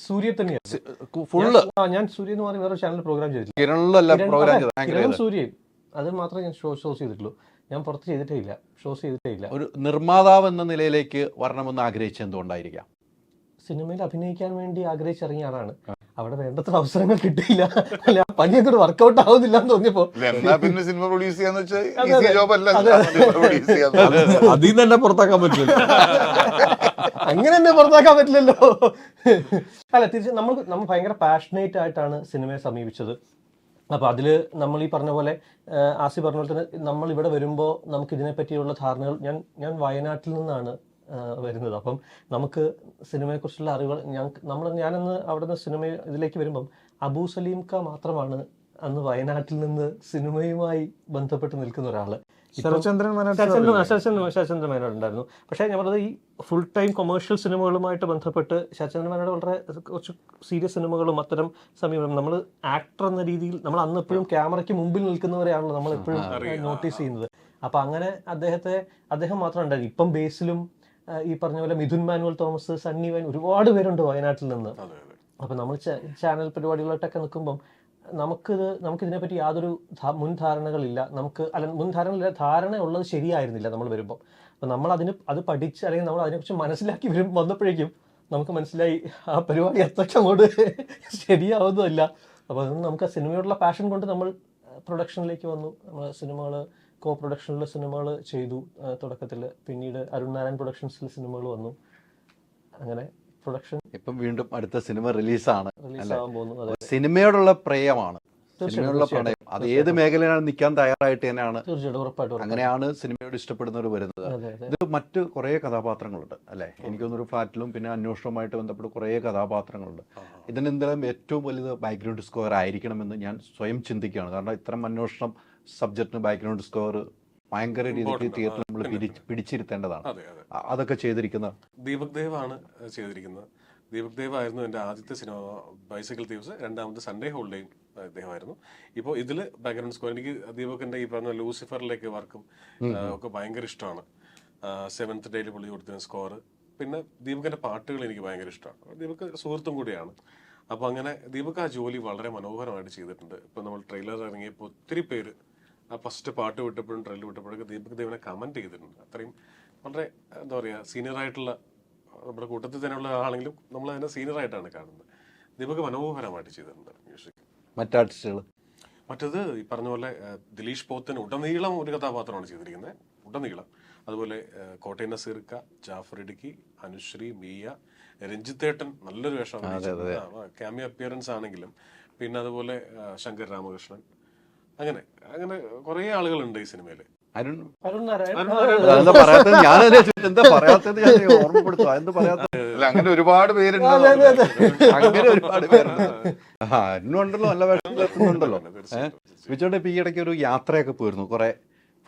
സൂര്യ തന്നെയാണ് ഫുള്ള്. ഞാൻ സൂര്യ എന്ന് പറഞ്ഞ വേറെ ചാനൽ പ്രോഗ്രാം ചെയ്തിട്ടില്ല. കിരണിലല്ല പ്രോഗ്രാം ചെയ്തത്, സൂര്യയും അത് മാത്രമേ ഞാൻ ഷോസ് ചെയ്തിട്ടുള്ളൂ. ഞാൻ പുറത്ത് ചെയ്തിട്ടേ ഇല്ല, ഷോസ് ചെയ്തിട്ടേ ഇല്ല. ഒരു നിർമ്മാതാവ് എന്ന നിലയിലേക്ക് വരണമെന്ന് ആഗ്രഹിച്ചത് എന്തുകൊണ്ടായിരിക്കാം? സിനിമയിൽ അഭിനയിക്കാൻ വേണ്ടി ആഗ്രഹിച്ചിറങ്ങിയ ആളാണ്. അവിടെ വേണ്ടത്ര അവസരങ്ങൾ കിട്ടിയില്ല. പണി അങ്ങോട്ട് വർക്കൗട്ട് ആവുന്നില്ല എന്ന് തോന്നിയപ്പോ പിന്നെ സിനിമ പ്രൊഡ്യൂസ് ചെയ്യാന്ന് വെച്ചാൽ ജോബ് അല്ല, അതിൽ നിന്ന് തന്നെ പുറത്താക്കാൻ പറ്റില്ല. അങ്ങനെ തന്നെ പുറത്താക്കാൻ പറ്റില്ലല്ലോ. അല്ല, തീർച്ചയായും നമ്മൾ ഭയങ്കര പാഷനേറ്റ് ആയിട്ടാണ് സിനിമയെ സമീപിച്ചത്. അപ്പോൾ അതിൽ നമ്മൾ ഈ പറഞ്ഞ പോലെ ആസി പറഞ്ഞ പോലെ തന്നെ നമ്മൾ ഇവിടെ വരുമ്പോൾ നമുക്ക് ഇതിനെപ്പറ്റിയുള്ള ധാരണകൾ ഞാൻ വയനാട്ടിൽ നിന്നാണ് വരുന്നത്. അപ്പം നമുക്ക് സിനിമയെക്കുറിച്ചുള്ള അറിവുകൾ ഞാനന്ന് അവിടെ നിന്ന് സിനിമ ഇതിലേക്ക് വരുമ്പം അബൂ സലീം ക മാത്രമാണ് അന്ന് വയനാട്ടിൽ നിന്ന് സിനിമയുമായി ബന്ധപ്പെട്ട് നിൽക്കുന്ന ഒരാള്. ശരചന്ദ്രൻ മേനോൻ ഉണ്ടായിരുന്നു. പക്ഷേ ഞാൻ പറഞ്ഞത് ഈ ഫുൾ ടൈം കൊമേഴ്ഷ്യൽ സിനിമകളുമായിട്ട് ബന്ധപ്പെട്ട് ശരചന്ദ്രൻ മേനോട് വളരെ കുറച്ച് സീരിയസ് സിനിമകളും അത്തരം സമീപനം നമ്മൾ ആക്ടർ എന്ന രീതിയിൽ നമ്മൾ അന്ന് എപ്പോഴും ക്യാമറയ്ക്ക് മുമ്പിൽ നിൽക്കുന്നവരെയാണല്ലോ നമ്മൾ എപ്പോഴും നോട്ടീസ് ചെയ്യുന്നത്. അപ്പം അങ്ങനെ അദ്ദേഹം മാത്രം ഉണ്ടായിരുന്നു. ഇപ്പം ബേസിലും ഈ പറഞ്ഞ പോലെ മിഥുൻ മാനുവൽ തോമസ്, സണ്ണി വൈൻ, ഒരുപാട് പേരുണ്ട് വയനാട്ടിൽ നിന്ന്. അപ്പം നമ്മൾ ചാനൽ പരിപാടികളായിട്ടൊക്കെ നിൽക്കുമ്പം നമുക്കിതിനെപ്പറ്റി യാതൊരു മുൻധാരണകളില്ല. ധാരണ ഉള്ളത് ശരിയായിരുന്നില്ല നമ്മൾ വരുമ്പോൾ. അപ്പം നമ്മൾ അത് പഠിച്ച് അല്ലെങ്കിൽ നമ്മൾ അതിനെക്കുറിച്ച് മനസ്സിലാക്കി വന്നപ്പോഴേക്കും നമുക്ക് മനസ്സിലായി ആ പരിപാടി അത്രയ്ക്ക് അങ്ങോട്ട് ശരിയാവുന്നതല്ല. അപ്പോൾ നമുക്ക് ആ സിനിമയോടുള്ള പാഷൻ കൊണ്ട് നമ്മൾ പ്രൊഡക്ഷനിലേക്ക് വന്നു. നമ്മൾ സിനിമകൾ പ്രൊഡക്ഷനിലെ സിനിമകൾ ചെയ്തു തുടക്കത്തിൽ. പിന്നീട് അരുൺ നാരായൺ പ്രൊഡക്ഷൻസിൽ സിനിമകൾ വന്നു. അങ്ങനെ പ്രൊഡക്ഷൻ ഇപ്പം വീണ്ടും അടുത്ത സിനിമ റിലീസാകാൻ പോകുന്നു. സിനിമയോടുള്ള പ്രിയമാണ്, സിനിമയോടുള്ള പ്രണയം. അത് ഏത് മേഖലയിലാണ് നിൽക്കാൻ തയ്യാറായിട്ട് തന്നെയാണ്. അങ്ങനെയാണ് സിനിമയോട് ഇഷ്ടപ്പെടുന്നവർ വരുന്നത്. ഇത് മറ്റ് കുറേ കഥാപാത്രങ്ങളുണ്ട് അല്ലേ? എനിക്കൊന്നൊരു ഫ്ലാറ്റിലും പിന്നെ അന്വേഷണവുമായിട്ട് ബന്ധപ്പെട്ട് കുറേ കഥാപാത്രങ്ങളുണ്ട്. ഇതിനെന്തായാലും ഏറ്റവും വലുത് ബാക്ക്ഗ്രൗണ്ട് സ്കോർ ആയിരിക്കണമെന്ന് ഞാൻ സ്വയം ചിന്തിക്കുകയാണ്. കാരണം ഇത്തരം അന്വേഷണം സബ്ജക്റ്റിന് ബാക്ക്ഗ്രൗണ്ട് സ്കോർ ഭയങ്കര രീതിയിൽ തിയേറ്ററിൽ നമ്മൾ പിടിച്ചിരുത്തേണ്ടതാണ്. അതൊക്കെ ചെയ്തിരിക്കുന്ന ദീപക് ദേവ് ആണ് ചെയ്തിരിക്കുന്നത്. ദീപക് ദേവ് ആയിരുന്നു എൻ്റെ ആദ്യത്തെ സിനിമ ബൈസൈക്കിൾ തീവ്സ്, രണ്ടാമത്തെ സൺഡേ ഹോളിഡേയും അദ്ദേഹമായിരുന്നു. ഇപ്പോൾ ഇതിൽ ബാക്ക്ഗ്രൗണ്ട് സ്കോർ എനിക്ക് ദീപകിന്റെ ഈ പറഞ്ഞ ലൂസിഫറിലേക്ക് വർക്കും ഒക്കെ ഭയങ്കര ഇഷ്ടമാണ്. 7th ഡേയിൽ പുള്ളി കൊടുത്ത സ്കോർ, പിന്നെ ദീപകിന്റെ പാട്ടുകൾ എനിക്ക് ഭയങ്കര ഇഷ്ടമാണ്. ദീപക് സുഹൃത്തും കൂടിയാണ്. അപ്പോൾ അങ്ങനെ ദീപക് ആ ജോലി വളരെ മനോഹരമായിട്ട് ചെയ്തിട്ടുണ്ട്. ഇപ്പോൾ നമ്മൾ ട്രെയിലർ ഇറങ്ങിയപ്പോൾ ഒത്തിരി പേര് ആ ഫസ്റ്റ് പാട്ട് വിട്ടപ്പോഴും ട്രെയിലർ വിട്ടപ്പോഴൊക്കെ ദീപക് ദേവിനെ കമന്റ് ചെയ്തിട്ടുണ്ട്. അത്രയും വളരെ എന്താ പറയുക സീനിയറായിട്ടുള്ള നമ്മുടെ കൂട്ടത്തിൽ തന്നെയുള്ള ആളാണെങ്കിലും നമ്മൾ അതിനെ സീനിയറായിട്ടാണ് കാണുന്നത്. ദീപക് മനോഹരമായിട്ട് ചെയ്തിട്ടുണ്ട് മ്യൂസിക്. മറ്റാർട്ടിസ്റ്റുകൾ മറ്റത് ഈ പറഞ്ഞ പോലെ ദിലീഷ് പോത്തിന് ഉടനീളം ഒരു കഥാപാത്രമാണ് ചെയ്തിരിക്കുന്നത്. ഉടനീളം. അതുപോലെ കോട്ടയം നസീർക്ക, ജാഫർ ഇടുക്കി, അനുശ്രീ, മിയ, രഞ്ജിത്തേട്ടൻ നല്ലൊരു വേഷം, ക്യാമിയോ അപ്പിയറൻസ് ആണെങ്കിലും, പിന്നെ അതുപോലെ ശങ്കർ രാമകൃഷ്ണൻ, അങ്ങനെ അങ്ങനെ കുറേ ആളുകളുണ്ട് ഈ സിനിമയിൽ. അരുൺ അരുൺ നാരായൺ എന്താ പറയാത്തത്? ഞാനതിനെ എന്താ പറയാത്തത് ഞാൻ ഓർമ്മപ്പെടുത്തുക. എന്താ പറയാത്തത്? അല്ല, അങ്ങനെ ഒരുപാട് പേരുണ്ട്. അങ്ങനെ ഒരുപാട് പേരുണ്ട്. അരുണുണ്ടല്ലോ, നല്ല വേഷങ്ങളുണ്ടല്ലോ. വിളിച്ചോണ്ട് ഇപ്പൊ ഈ ഇടയ്ക്ക് ഒരു യാത്രയൊക്കെ പോയിരുന്നു, കുറെ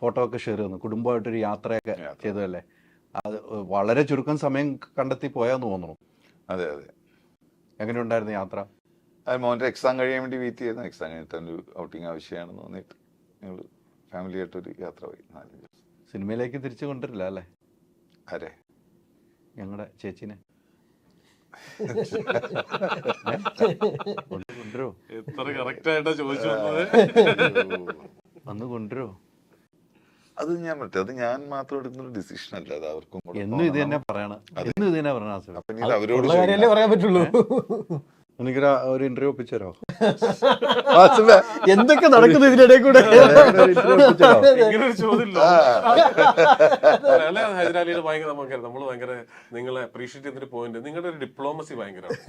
ഫോട്ടോ ഒക്കെ ഷെയർ ചെയ്യുന്നു, കുടുംബമായിട്ടൊരു യാത്രയൊക്കെ ചെയ്തതല്ലേ. അത് വളരെ ചുരുക്കം സമയം കണ്ടെത്തി പോയാന്ന് തോന്നുന്നു. അതെ അതെ. എങ്ങനെ ഉണ്ടായിരുന്നു യാത്ര? അത് മോൻ്റെ എക്സാം കഴിയാൻ വേണ്ടി വെയിറ്റ് ചെയ്യുന്നു. എക്സാം കഴിഞ്ഞിട്ട് ഒരു ഔട്ടിങ് ആവശ്യമാണെന്ന് തോന്നിയിട്ട് ഞങ്ങൾ ഫാമിലിയായിട്ടൊരു യാത്ര പോയി 4 ദിവസം. സിനിമയിലേക്ക് തിരിച്ചു കൊണ്ടുവരില്ല അല്ലേ ആരെ? ഞങ്ങളുടെ ചേച്ചിനെ കൊണ്ടുവരുമോ? എത്ര കറക്റ്റ് ആയിട്ടാ ചോദിച്ചു വന്നത്. വന്ന് കൊണ്ടുവരുമോ? അത് ഞാൻ പറ്റും, അത് ഞാൻ മാത്രം എടുക്കുന്നൊരു ഡിസിഷൻ അല്ല, അത് അവർക്കും കൂടെ എന്നും ഇത് തന്നെ പറയണം, എന്നും ഇത് തന്നെ പറയണം. ആസിഫ്, അപ്പൊ ഇനി അവരോട് ഉള്ള കാര്യമല്ലേ പറയാൻ പറ്റുള്ളൂ. എനിക്ക് ഒരു ഇന്റർവ്യൂ ഒപ്പിച്ചോ? എന്തൊക്കെ നടക്കുന്നു ഇതിനിടയിൽ കൂടെ? ഇങ്ങനെ ഒരു ചോദ്യമില്ല. അല്ല, ഹൈദരാലിയുടെ ഭയങ്കര നമ്മൾ ഭയങ്കര നിങ്ങളെ അപ്രീഷിയേറ്റ് ചെയ്യുന്നൊരു പോയിന്റ്, നിങ്ങളുടെ ഒരു ഡിപ്ലോമസി ഭയങ്കരമാണ്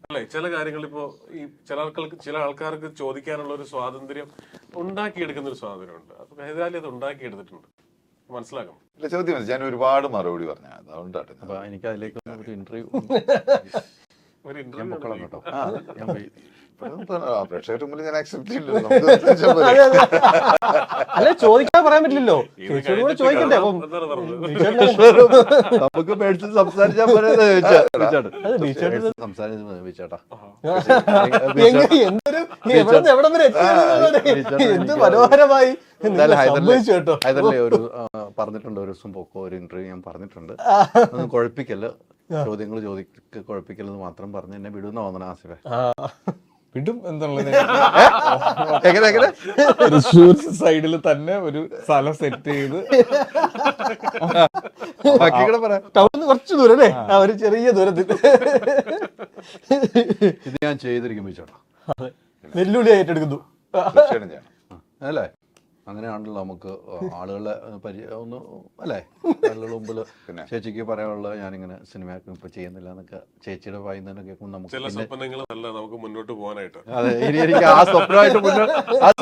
അല്ലെ. ചില കാര്യങ്ങൾ ഇപ്പോ ഈ ചില ആൾക്കാർക്ക് ചോദിക്കാനുള്ള ഒരു സ്വാതന്ത്ര്യം ഉണ്ടാക്കിയെടുക്കുന്ന ഒരു സ്വാതന്ത്ര്യമുണ്ട്. അപ്പൊ ഹൈദരാലി അത് ഉണ്ടാക്കിയെടുത്തിട്ടുണ്ട്, മനസ്സിലാക്കണം. ഇല്ല, ചോദ്യം ഞാൻ ഒരുപാട് മറുപടി പറഞ്ഞു, അതുകൊണ്ടാണ്. അപ്പൊ എനിക്ക് അതിലേക്ക് ഒരു ഇന്റർവ്യൂ ഒരു ഞാൻ പൊക്കണം കേട്ടോ. ഞാൻ പോയി പ്രേക്ഷകരുടെ മുമ്പിൽ ഞാൻ അക്സെപ്റ്റ് ചെയ്യില്ലല്ലോ. അല്ലെ, ചോദിക്കാൻ പറയാൻ പറ്റില്ലല്ലോ, ചേച്ചിയോട് കൂടെ ചോദിക്കണ്ടേ. അപ്പം നമുക്ക് പേടിച്ച് സംസാരിച്ചാൽ സംസാരിച്ചേട്ടാ എന്തൊരു എവിടെ വരെ എന്ത് മനോഹരമായി കേട്ടോ. അതല്ലേ ഒരു പറഞ്ഞിട്ടുണ്ട്, ഒരു ദിവസം പൊക്കോ ഒരു ഇന്റർവ്യൂ ഞാൻ പറഞ്ഞിട്ടുണ്ട്, ഒന്നും കുഴപ്പിക്കല്ല, ചോദ്യങ്ങൾ കുഴപ്പിക്കലെന്ന് മാത്രം പറഞ്ഞ് എന്നെ വിടുന്ന തോന്നണ ആസിഫെ. വിടും എന്നുള്ളത് എങ്ങനെ തൃശ്ശൂർ സൈഡിൽ തന്നെ ഒരു സ്ഥലം സെറ്റ് ചെയ്ത് ബാക്കി കൂടെ പറയാം. ടൗണിൽ കുറച്ച് ദൂരം അല്ലേ, ഒരു ചെറിയ ദൂരത്തിൽ ഇത് ഞാൻ ചെയ്തിരിക്കും ചേട്ടാ, വെല്ലുവിളി ഏറ്റെടുക്കുന്നു. തീർച്ചയായിട്ടും ചെയ്യണം. അല്ലേ? അങ്ങനെയാണല്ലോ നമുക്ക് ആളുകളെ ഒന്ന് അല്ലേ, ആളുകളുടെ മുമ്പിൽ ചേച്ചിക്ക് പറയാനുള്ളത് ഞാനിങ്ങനെ സിനിമയൊക്കെ ഇപ്പൊ ചെയ്യുന്നില്ല എന്നൊക്കെ ചേച്ചിയുടെ വായിന്നൊക്കെ കേൾക്കുമ്പോൾ നമുക്ക് ചില സ്വപ്നങ്ങൾ നല്ല നമുക്ക് മുന്നോട്ട് പോകാനായിട്ട്. അതെ, ഇനി എനിക്ക് ആ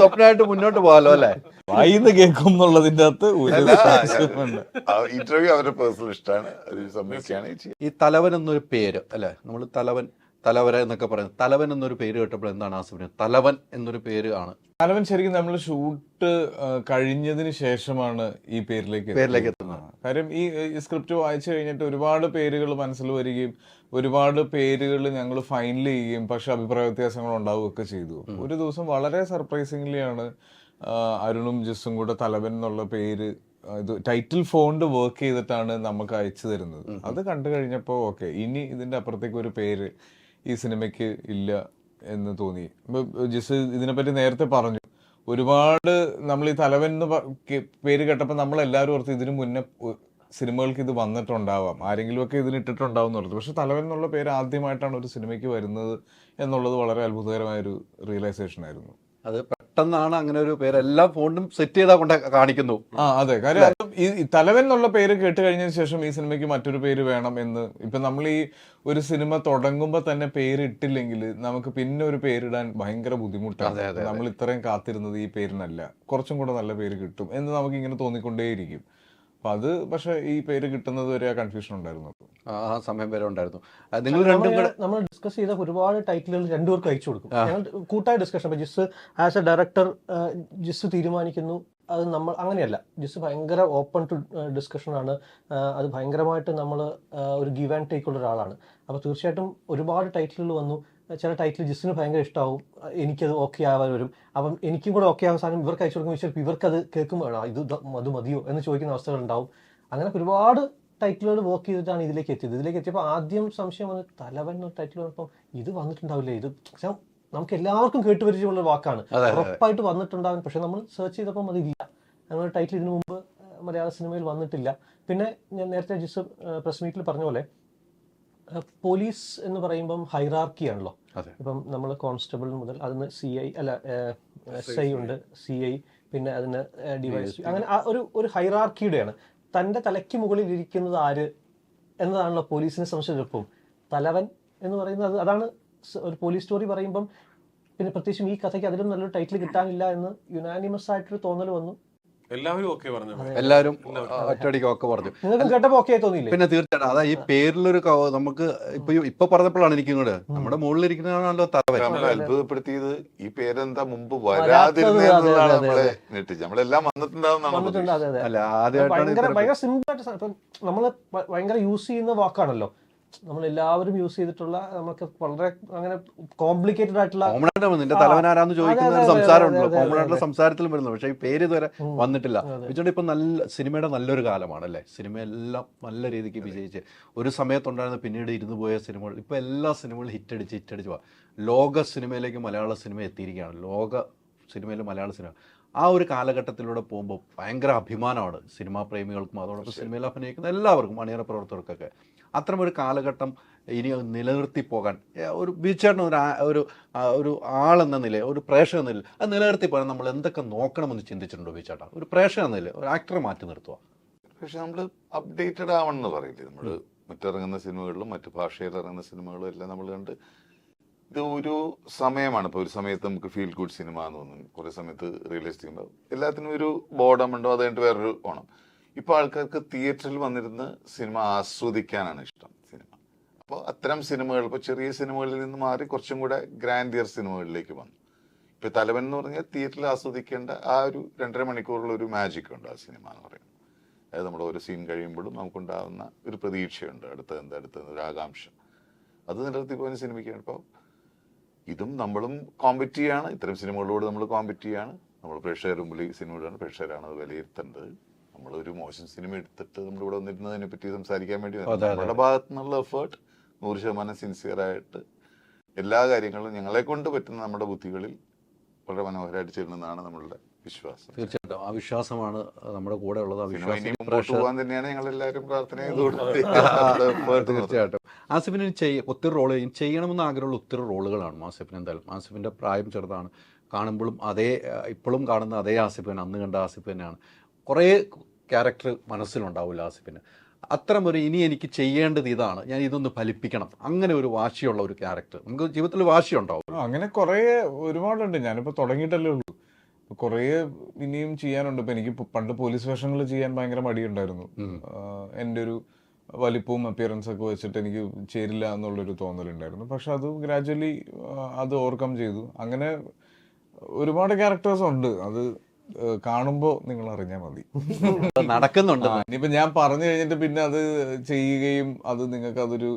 സ്വപ്നമായിട്ട് മുന്നോട്ട് പോകാലോ അല്ലേ. വായിന്ന് കേൾക്കും എന്നുള്ളതിന്റെ അകത്ത് ഇന്റർവ്യൂ അവരുടെ പേഴ്സണൽ ഇഷ്ടമാണ്, അത് സമ്മതിക്കുകയാണ്. ഈ തലവൻ എന്നൊരു പേര് അല്ലെ, നമ്മൾ തലവര എന്നൊക്കെ പറയുന്നത്, തലവൻ എന്നൊരു പേര് കേട്ടപ്പോൾ എന്താണ് ആസിഫിന് തലവൻ എന്നൊരു പേര് ആണ്? തലവൻ ശരിക്കും നമ്മൾ ഷൂട്ട് കഴിഞ്ഞതിന് ശേഷമാണ് ഈ പേരിലേക്ക് എത്തുന്നത്. കാര്യം ഈ സ്ക്രിപ്റ്റ് വായിച്ചു കഴിഞ്ഞിട്ട് ഒരുപാട് പേരുകൾ മനസ്സിൽ വരികയും ഒരുപാട് പേരുകൾ ഞങ്ങൾ ഫൈനൽ ചെയ്യുകയും പക്ഷെ അഭിപ്രായ വ്യത്യാസങ്ങൾ ഉണ്ടാവുകയൊക്കെ ചെയ്തു. ഒരു ദിവസം വളരെ സർപ്രൈസിംഗ്ലി ആണ് അരുണും ജിസും കൂടെ തലവൻ എന്നുള്ള പേര് ഇത് ടൈറ്റിൽ ഫോണ്ട് വർക്ക് ചെയ്തിട്ടാണ് നമുക്ക് അയച്ചു തരുന്നത്. അത് കണ്ടു കഴിഞ്ഞപ്പോൾ ഓക്കെ, ഇനി ഇതിന്റെ അപ്പുറത്തേക്ക് ഒരു പേര് ഈ സിനിമയ്ക്ക് ഇല്ല എന്ന് തോന്നി. ജിസ് ഇതിനെപ്പറ്റി നേരത്തെ പറഞ്ഞു, ഒരുപാട് നമ്മൾ ഈ തലവൻ എന്ന് പേര് കേട്ടപ്പോൾ നമ്മളെല്ലാവരും ഓർത്ത് ഇതിനു മുന്നേ സിനിമകൾക്ക് ഇത് വന്നിട്ടുണ്ടാവാം, ആരെങ്കിലുമൊക്കെ ഇതിന് ഇട്ടിട്ടുണ്ടാവും എന്നുള്ളത്. പക്ഷെ തലവൻ എന്നുള്ള പേര് ആദ്യമായിട്ടാണ് ഒരു സിനിമയ്ക്ക് വരുന്നത് എന്നുള്ളത് വളരെ അത്ഭുതകരമായൊരു റിയലൈസേഷൻ ആയിരുന്നു. അത് പെട്ടെന്നാണ് അങ്ങനെ ഒരു പേര് എല്ലാ ഫോണ്ടും സെറ്റ് ചെയ്താ കൊണ്ട് കാണിക്കുന്നു. അതെ, കാര്യം ഈ തലവൻ എന്നുള്ള പേര് കേട്ട് കഴിഞ്ഞതിന് ശേഷം ഈ സിനിമയ്ക്ക് മറ്റൊരു പേര് വേണം എന്ന് ഇപ്പൊ നമ്മൾ ഈ ഒരു സിനിമ തുടങ്ങുമ്പോ തന്നെ പേര് ഇട്ടില്ലെങ്കിൽ നമുക്ക് പിന്നെ ഒരു പേരിടാൻ ഭയങ്കര ബുദ്ധിമുട്ടാണ്. നമ്മൾ ഇത്രയും കാത്തിരുന്നത് ഈ പേരിനല്ല, കുറച്ചും കൂടെ നല്ല പേര് കിട്ടും എന്ന് നമുക്ക് ഇങ്ങനെ തോന്നിക്കൊണ്ടേയിരിക്കും. അപ്പൊ അത് പക്ഷെ ഈ പേര് കിട്ടുന്നത് വരെ ആ കൺഫ്യൂഷൻ ഉണ്ടായിരുന്നു, ആ സമയം വരെ ഉണ്ടായിരുന്നു. നിങ്ങൾ രണ്ടും കൂടെ നമ്മൾ ഡിസ്കസ് ചെയ്ത ഒരുപാട് ടൈറ്റിലുകൾ രണ്ടുപേർക്ക് അയച്ചു കൊടുക്കും. ഞങ്ങൾ കൂട്ടായ ഡിസ്കഷൻ. അപ്പൊ ജിസ് ആസ് എ ഡയറക്ടർ ജിസ് തീരുമാനിക്കുന്നു, അത് നമ്മൾ അങ്ങനെയല്ല. ജിസ് ഭയങ്കര ഓപ്പൺ ടു ഡിസ്കഷൻ ആണ്. അത് ഭയങ്കരമായിട്ട് നമ്മൾ ഒരു ഗിവ് ആൻഡ് ടേക്ക് ഉള്ള ഒരാളാണ്. അപ്പോൾ തീർച്ചയായിട്ടും ഒരുപാട് ടൈറ്റിലുകൾ വന്നു. ചില ടൈറ്റിൽ ജിസ്സിന് ഭയങ്കര ഇഷ്ടമാവും, എനിക്കത് ഓക്കെ ആവാൻ വരും. അപ്പം എനിക്കും കൂടെ ഓക്കെ ആവാൻ സാധനം ഇവർക്ക് അയച്ചു കൊടുക്കുമ്പോൾ ചിലപ്പോൾ ഇവർക്കത് കേൾക്കുമ്പോൾ അത് മതിയോ എന്ന് ചോദിക്കുന്ന അവസ്ഥകൾ ഉണ്ടാവും. അങ്ങനെ ഒരുപാട് ടൈറ്റിലുകൾ വർക്ക് ചെയ്തിട്ടാണ് ഇതിലേക്ക് എത്തിയപ്പോൾ ആദ്യം സംശയം വന്ന് തലവൻ എന്ന ടൈറ്റിൽ വന്നപ്പോൾ ഇത് വന്നിട്ടുണ്ടാവില്ലേ, ഇത് നമുക്ക് എല്ലാവർക്കും കേട്ടുപരിചയമുള്ള വാക്കാണ്, ഉറപ്പായിട്ട് വന്നിട്ടുണ്ടാവും. പക്ഷെ നമ്മൾ സെർച്ച് ചെയ്തപ്പോൾ അതില്ല. അങ്ങനെ ടൈറ്റിൽ ഇതിനു മുമ്പ് മലയാള സിനിമയിൽ വന്നിട്ടില്ല. പിന്നെ ഞാൻ നേരത്തെ ജിസ് പ്രസ് മീറ്റിൽ പറഞ്ഞ പോലെ പോലീസ് എന്ന് പറയുമ്പം ഹൈറാർക്കി ആണല്ലോ. ഇപ്പം നമ്മൾ കോൺസ്റ്റബിൾ മുതൽ അതിന് CI അല്ല SI ഉണ്ട്, CI, പിന്നെ അതിന് ഡിവൈസ്, അങ്ങനെ ആ ഒരു ഹൈറാർക്കിയുടെയാണ്. തൻ്റെ തലയ്ക്ക് മുകളിൽ ഇരിക്കുന്നത് ആര് എന്നതാണല്ലോ പോലീസിനെ സംബന്ധിച്ചിടത്തോളം തലവൻ എന്ന് പറയുന്നത്. അതാണ് ഒരു പോലീസ് സ്റ്റോറി പറയുമ്പം. പിന്നെ പ്രത്യേകിച്ചും ഈ കഥയ്ക്ക് അതിലും നല്ലൊരു ടൈറ്റിൽ കിട്ടാനില്ല എന്ന് യുനാനിമസ് ആയിട്ടൊരു തോന്നൽ വന്നു. എല്ലാവരും ഓക്കെ പറഞ്ഞു. എല്ലാവരും ഒറ്റയടിക്ക് ഒക്കെ പറഞ്ഞു. നിങ്ങൾക്ക് കേട്ടപ്പോൾ ഓക്കെ തോന്നിയില്ലേ? പിന്നെ തീർച്ചയായിട്ടും അതാ ഈ പേരിലൊരു നമുക്ക് ഇപ്പൊ പറഞ്ഞപ്പോഴാണ് എനിക്ക് ഇങ്ങോട്ട് നമ്മുടെ മുകളിലിരിക്കുന്നതാണല്ലോ തലവൻ. നമ്മളെ അത്ഭുതപ്പെടുത്തിയത് ഈ പേരെന്താ മുമ്പ് വരാതിരുന്നതാണ് നമ്മളെ ഞെട്ടിച്ച്. നമ്മളെല്ലാം വന്നിട്ടുണ്ടാവുന്നതാണ്. അതെ അതെ. അല്ല ആദ്യമായിട്ടാണ് ഭയങ്കര സിമ്പിൾ ആയിട്ട് ഇപ്പം നമ്മള് ഭയങ്കര യൂസ് ചെയ്യുന്ന വാക്കാണല്ലോ, നമ്മൾ എല്ലാവരും യൂസ് ചെയ്തിട്ടുള്ള, നമുക്ക് വളരെ അങ്ങനെ കോംപ്ലിക്കേറ്റഡ് ആയിട്ടുള്ള നിന്റെ തലവനാരാന്ന് ചോദിക്കുന്ന ഒരു സംസാരം ഉണ്ടല്ലോ, കോമൺ ആയിട്ടുള്ള സംസാരത്തിലും വരുന്നു. പക്ഷെ ഈ പേര് ഇതുവരെ വന്നിട്ടില്ല. വെച്ചിട്ട് ഇപ്പൊ സിനിമയുടെ നല്ലൊരു കാലമാണ് അല്ലേ. സിനിമ എല്ലാം നല്ല രീതിക്ക് വിജയിച്ച് ഒരു സമയത്തുണ്ടായിരുന്ന പിന്നീട് ഇരുന്ന് പോയ സിനിമകൾ ഇപ്പൊ എല്ലാ സിനിമകളും ഹിറ്റടിച്ച് പോവാ. ലോക സിനിമയിലേക്ക് മലയാള സിനിമ എത്തിയിരിക്കുകയാണ്. ലോക സിനിമയിൽ മലയാള സിനിമ ആ ഒരു കാലഘട്ടത്തിലൂടെ പോകുമ്പോൾ ഭയങ്കര അഭിമാനമാണ് സിനിമാ പ്രേമികൾക്കും അതോടൊപ്പം സിനിമയിൽ അഭിനയിക്കുന്ന എല്ലാവർക്കും, അണിയറ പ്രവർത്തകർക്കൊക്കെ. അത്തരമൊരു കാലഘട്ടം ഇനി നിലനിർത്തി പോകാൻ ഒരു ബീച്ചേട്ടൻ ഒരു ആളെന്ന നില, ഒരു പ്രേക്ഷക എന്ന നില അത് നിലനിർത്തി പോകാൻ നമ്മൾ എന്തൊക്കെ നോക്കണമെന്ന് ചിന്തിച്ചിട്ടുണ്ടോ ബീച്ചേട്ടാ? ഒരു പ്രേക്ഷക എന്ന നില ഒരു ആക്ടറെ മാറ്റി നിർത്തുക. പക്ഷെ നമ്മൾ അപ്ഡേറ്റഡ് ആവണം എന്ന് പറയില്ലേ. നമ്മൾ മറ്റിറങ്ങുന്ന സിനിമകളിലും മറ്റു ഭാഷയിൽ ഇറങ്ങുന്ന സിനിമകളും എല്ലാം നമ്മൾ കണ്ട് ഇത് ഒരു സമയമാണ്. ഇപ്പോൾ ഒരു സമയത്ത് നമുക്ക് ഫീൽ ഗുഡ് സിനിമ എന്ന് തോന്നും, കുറേ സമയത്ത് റിയലിസ്റ്റിക് ഉണ്ടാവും, എല്ലാത്തിനും ഒരു ബോർഡം ഉണ്ടാവും, അത് കഴിഞ്ഞിട്ട് വേറൊരു ഓണം. ഇപ്പോൾ ആൾക്കാർക്ക് തിയേറ്ററിൽ വന്നിരുന്ന് സിനിമ ആസ്വദിക്കാനാണ് ഇഷ്ടം സിനിമ. അപ്പോൾ അത്തരം സിനിമകൾ ഇപ്പോൾ ചെറിയ സിനിമകളിൽ നിന്ന് മാറി കുറച്ചും കൂടെ ഗ്രാൻഡിയർ സിനിമകളിലേക്ക് വന്നു. ഇപ്പോൾ തലവൻ എന്ന് പറഞ്ഞാൽ തിയേറ്ററിൽ ആസ്വദിക്കേണ്ട ആ ഒരു 2.5 മണിക്കൂറുള്ള ഒരു മാജിക് ഉണ്ട് ആ സിനിമ എന്ന് പറയുന്നത്. അതായത് നമ്മുടെ ഓരോ സീൻ കഴിയുമ്പോഴും നമുക്കുണ്ടാകുന്ന ഒരു പ്രതീക്ഷയുണ്ട്, അടുത്തത് ഒരു ആകാംക്ഷ. അത് നിലനിർത്തി പോകുന്ന സിനിമയ്ക്കാണ്. ഇപ്പോൾ ഇതും നമ്മളും കോമ്പറ്റ് ചെയ്യാണ്, ഇത്തരം സിനിമകളോട് നമ്മൾ കോമ്പറ്റ് ചെയ്യാണ്. നമ്മൾ പ്രേക്ഷകർ മുമ്പിൽ സിനിമകളാണ്, പ്രേക്ഷകരാണ് അത് വിലയിരുത്തേണ്ടത്. നമ്മളൊരു മോശം സിനിമ എടുത്തിട്ട് നമ്മളിവിടെ വന്നിരുന്നതിനെ പറ്റി സംസാരിക്കാൻ വേണ്ടി നമ്മുടെ ഭാഗത്തു നിന്നുള്ള എഫേർട്ട് 100% സിൻസിയറായിട്ട് എല്ലാ കാര്യങ്ങളും ഞങ്ങളെ കൊണ്ട് പറ്റുന്ന നമ്മുടെ ബുദ്ധികളിൽ വളരെ മനോഹരമായിട്ട് ചെയ്യുന്നതാണ് നമ്മളുടെ വിശ്വാസം. തീർച്ചയായിട്ടും ആ വിശ്വാസമാണ് നമ്മുടെ കൂടെ ഉള്ളത്. പോകാൻ തന്നെയാണ് ഞങ്ങൾ എല്ലാവരും പ്രാർത്ഥന തീർച്ചയായിട്ടും. ആസിഫിന് ഒത്തിരി റോൾ ചെയ്യണമെന്ന് ആഗ്രഹമുള്ള ഒത്തിരി റോളുകളാണ് ആസിഫിന്. എന്തായാലും ആസിഫിൻ്റെ പ്രായം ചെറുതാണ്, കാണുമ്പോഴും ഇപ്പോഴും കാണുന്ന അതേ ആസിഫിന്, അന്ന് കണ്ട ആസിഫ് തന്നെയാണ്. കുറേ ക്യാരക്ടർ മനസ്സിലുണ്ടാവില്ല ആസിഫിന്. അത്തരമൊരു ഇനി എനിക്ക് ചെയ്യേണ്ടത് ഇതാണ്, ഞാൻ ഇതൊന്ന് ഫലിപ്പിക്കണം, അങ്ങനെ ഒരു വാശിയുള്ള ഒരു ക്യാരക്ടർ നമുക്ക് ജീവിതത്തിൽ വാശിയുണ്ടാവും. അങ്ങനെ കുറേ ഒരുപാടുണ്ട്. ഞാനിപ്പോൾ തുടങ്ങിയിട്ടല്ലേ ഉള്ളൂ. കുറേ ഇനിയും ചെയ്യാനുണ്ട്. ഇപ്പം എനിക്ക് പണ്ട് പോലീസ് വേഷങ്ങൾ ചെയ്യാൻ ഭയങ്കര മടിയുണ്ടായിരുന്നു. എൻ്റെ ഒരു വലിപ്പവും അപ്പിയറൻസ് ഒക്കെ വെച്ചിട്ട് എനിക്ക് ചേരില്ല എന്നുള്ളൊരു തോന്നലുണ്ടായിരുന്നു. പക്ഷെ അത് ഗ്രാജുവലി അത് ഓവർകം ചെയ്തു. അങ്ങനെ ഒരുപാട് ക്യാരക്ടേഴ്സ് ഉണ്ട്. അത് കാണുമ്പോൾ നിങ്ങൾ അറിഞ്ഞാൽ മതി, നടക്കുന്നുണ്ട്. ഇനിയിപ്പോൾ ഞാൻ പറഞ്ഞു കഴിഞ്ഞിട്ട് പിന്നെ അത് ചെയ്യുകയും അത് നിങ്ങൾക്ക് അതൊരു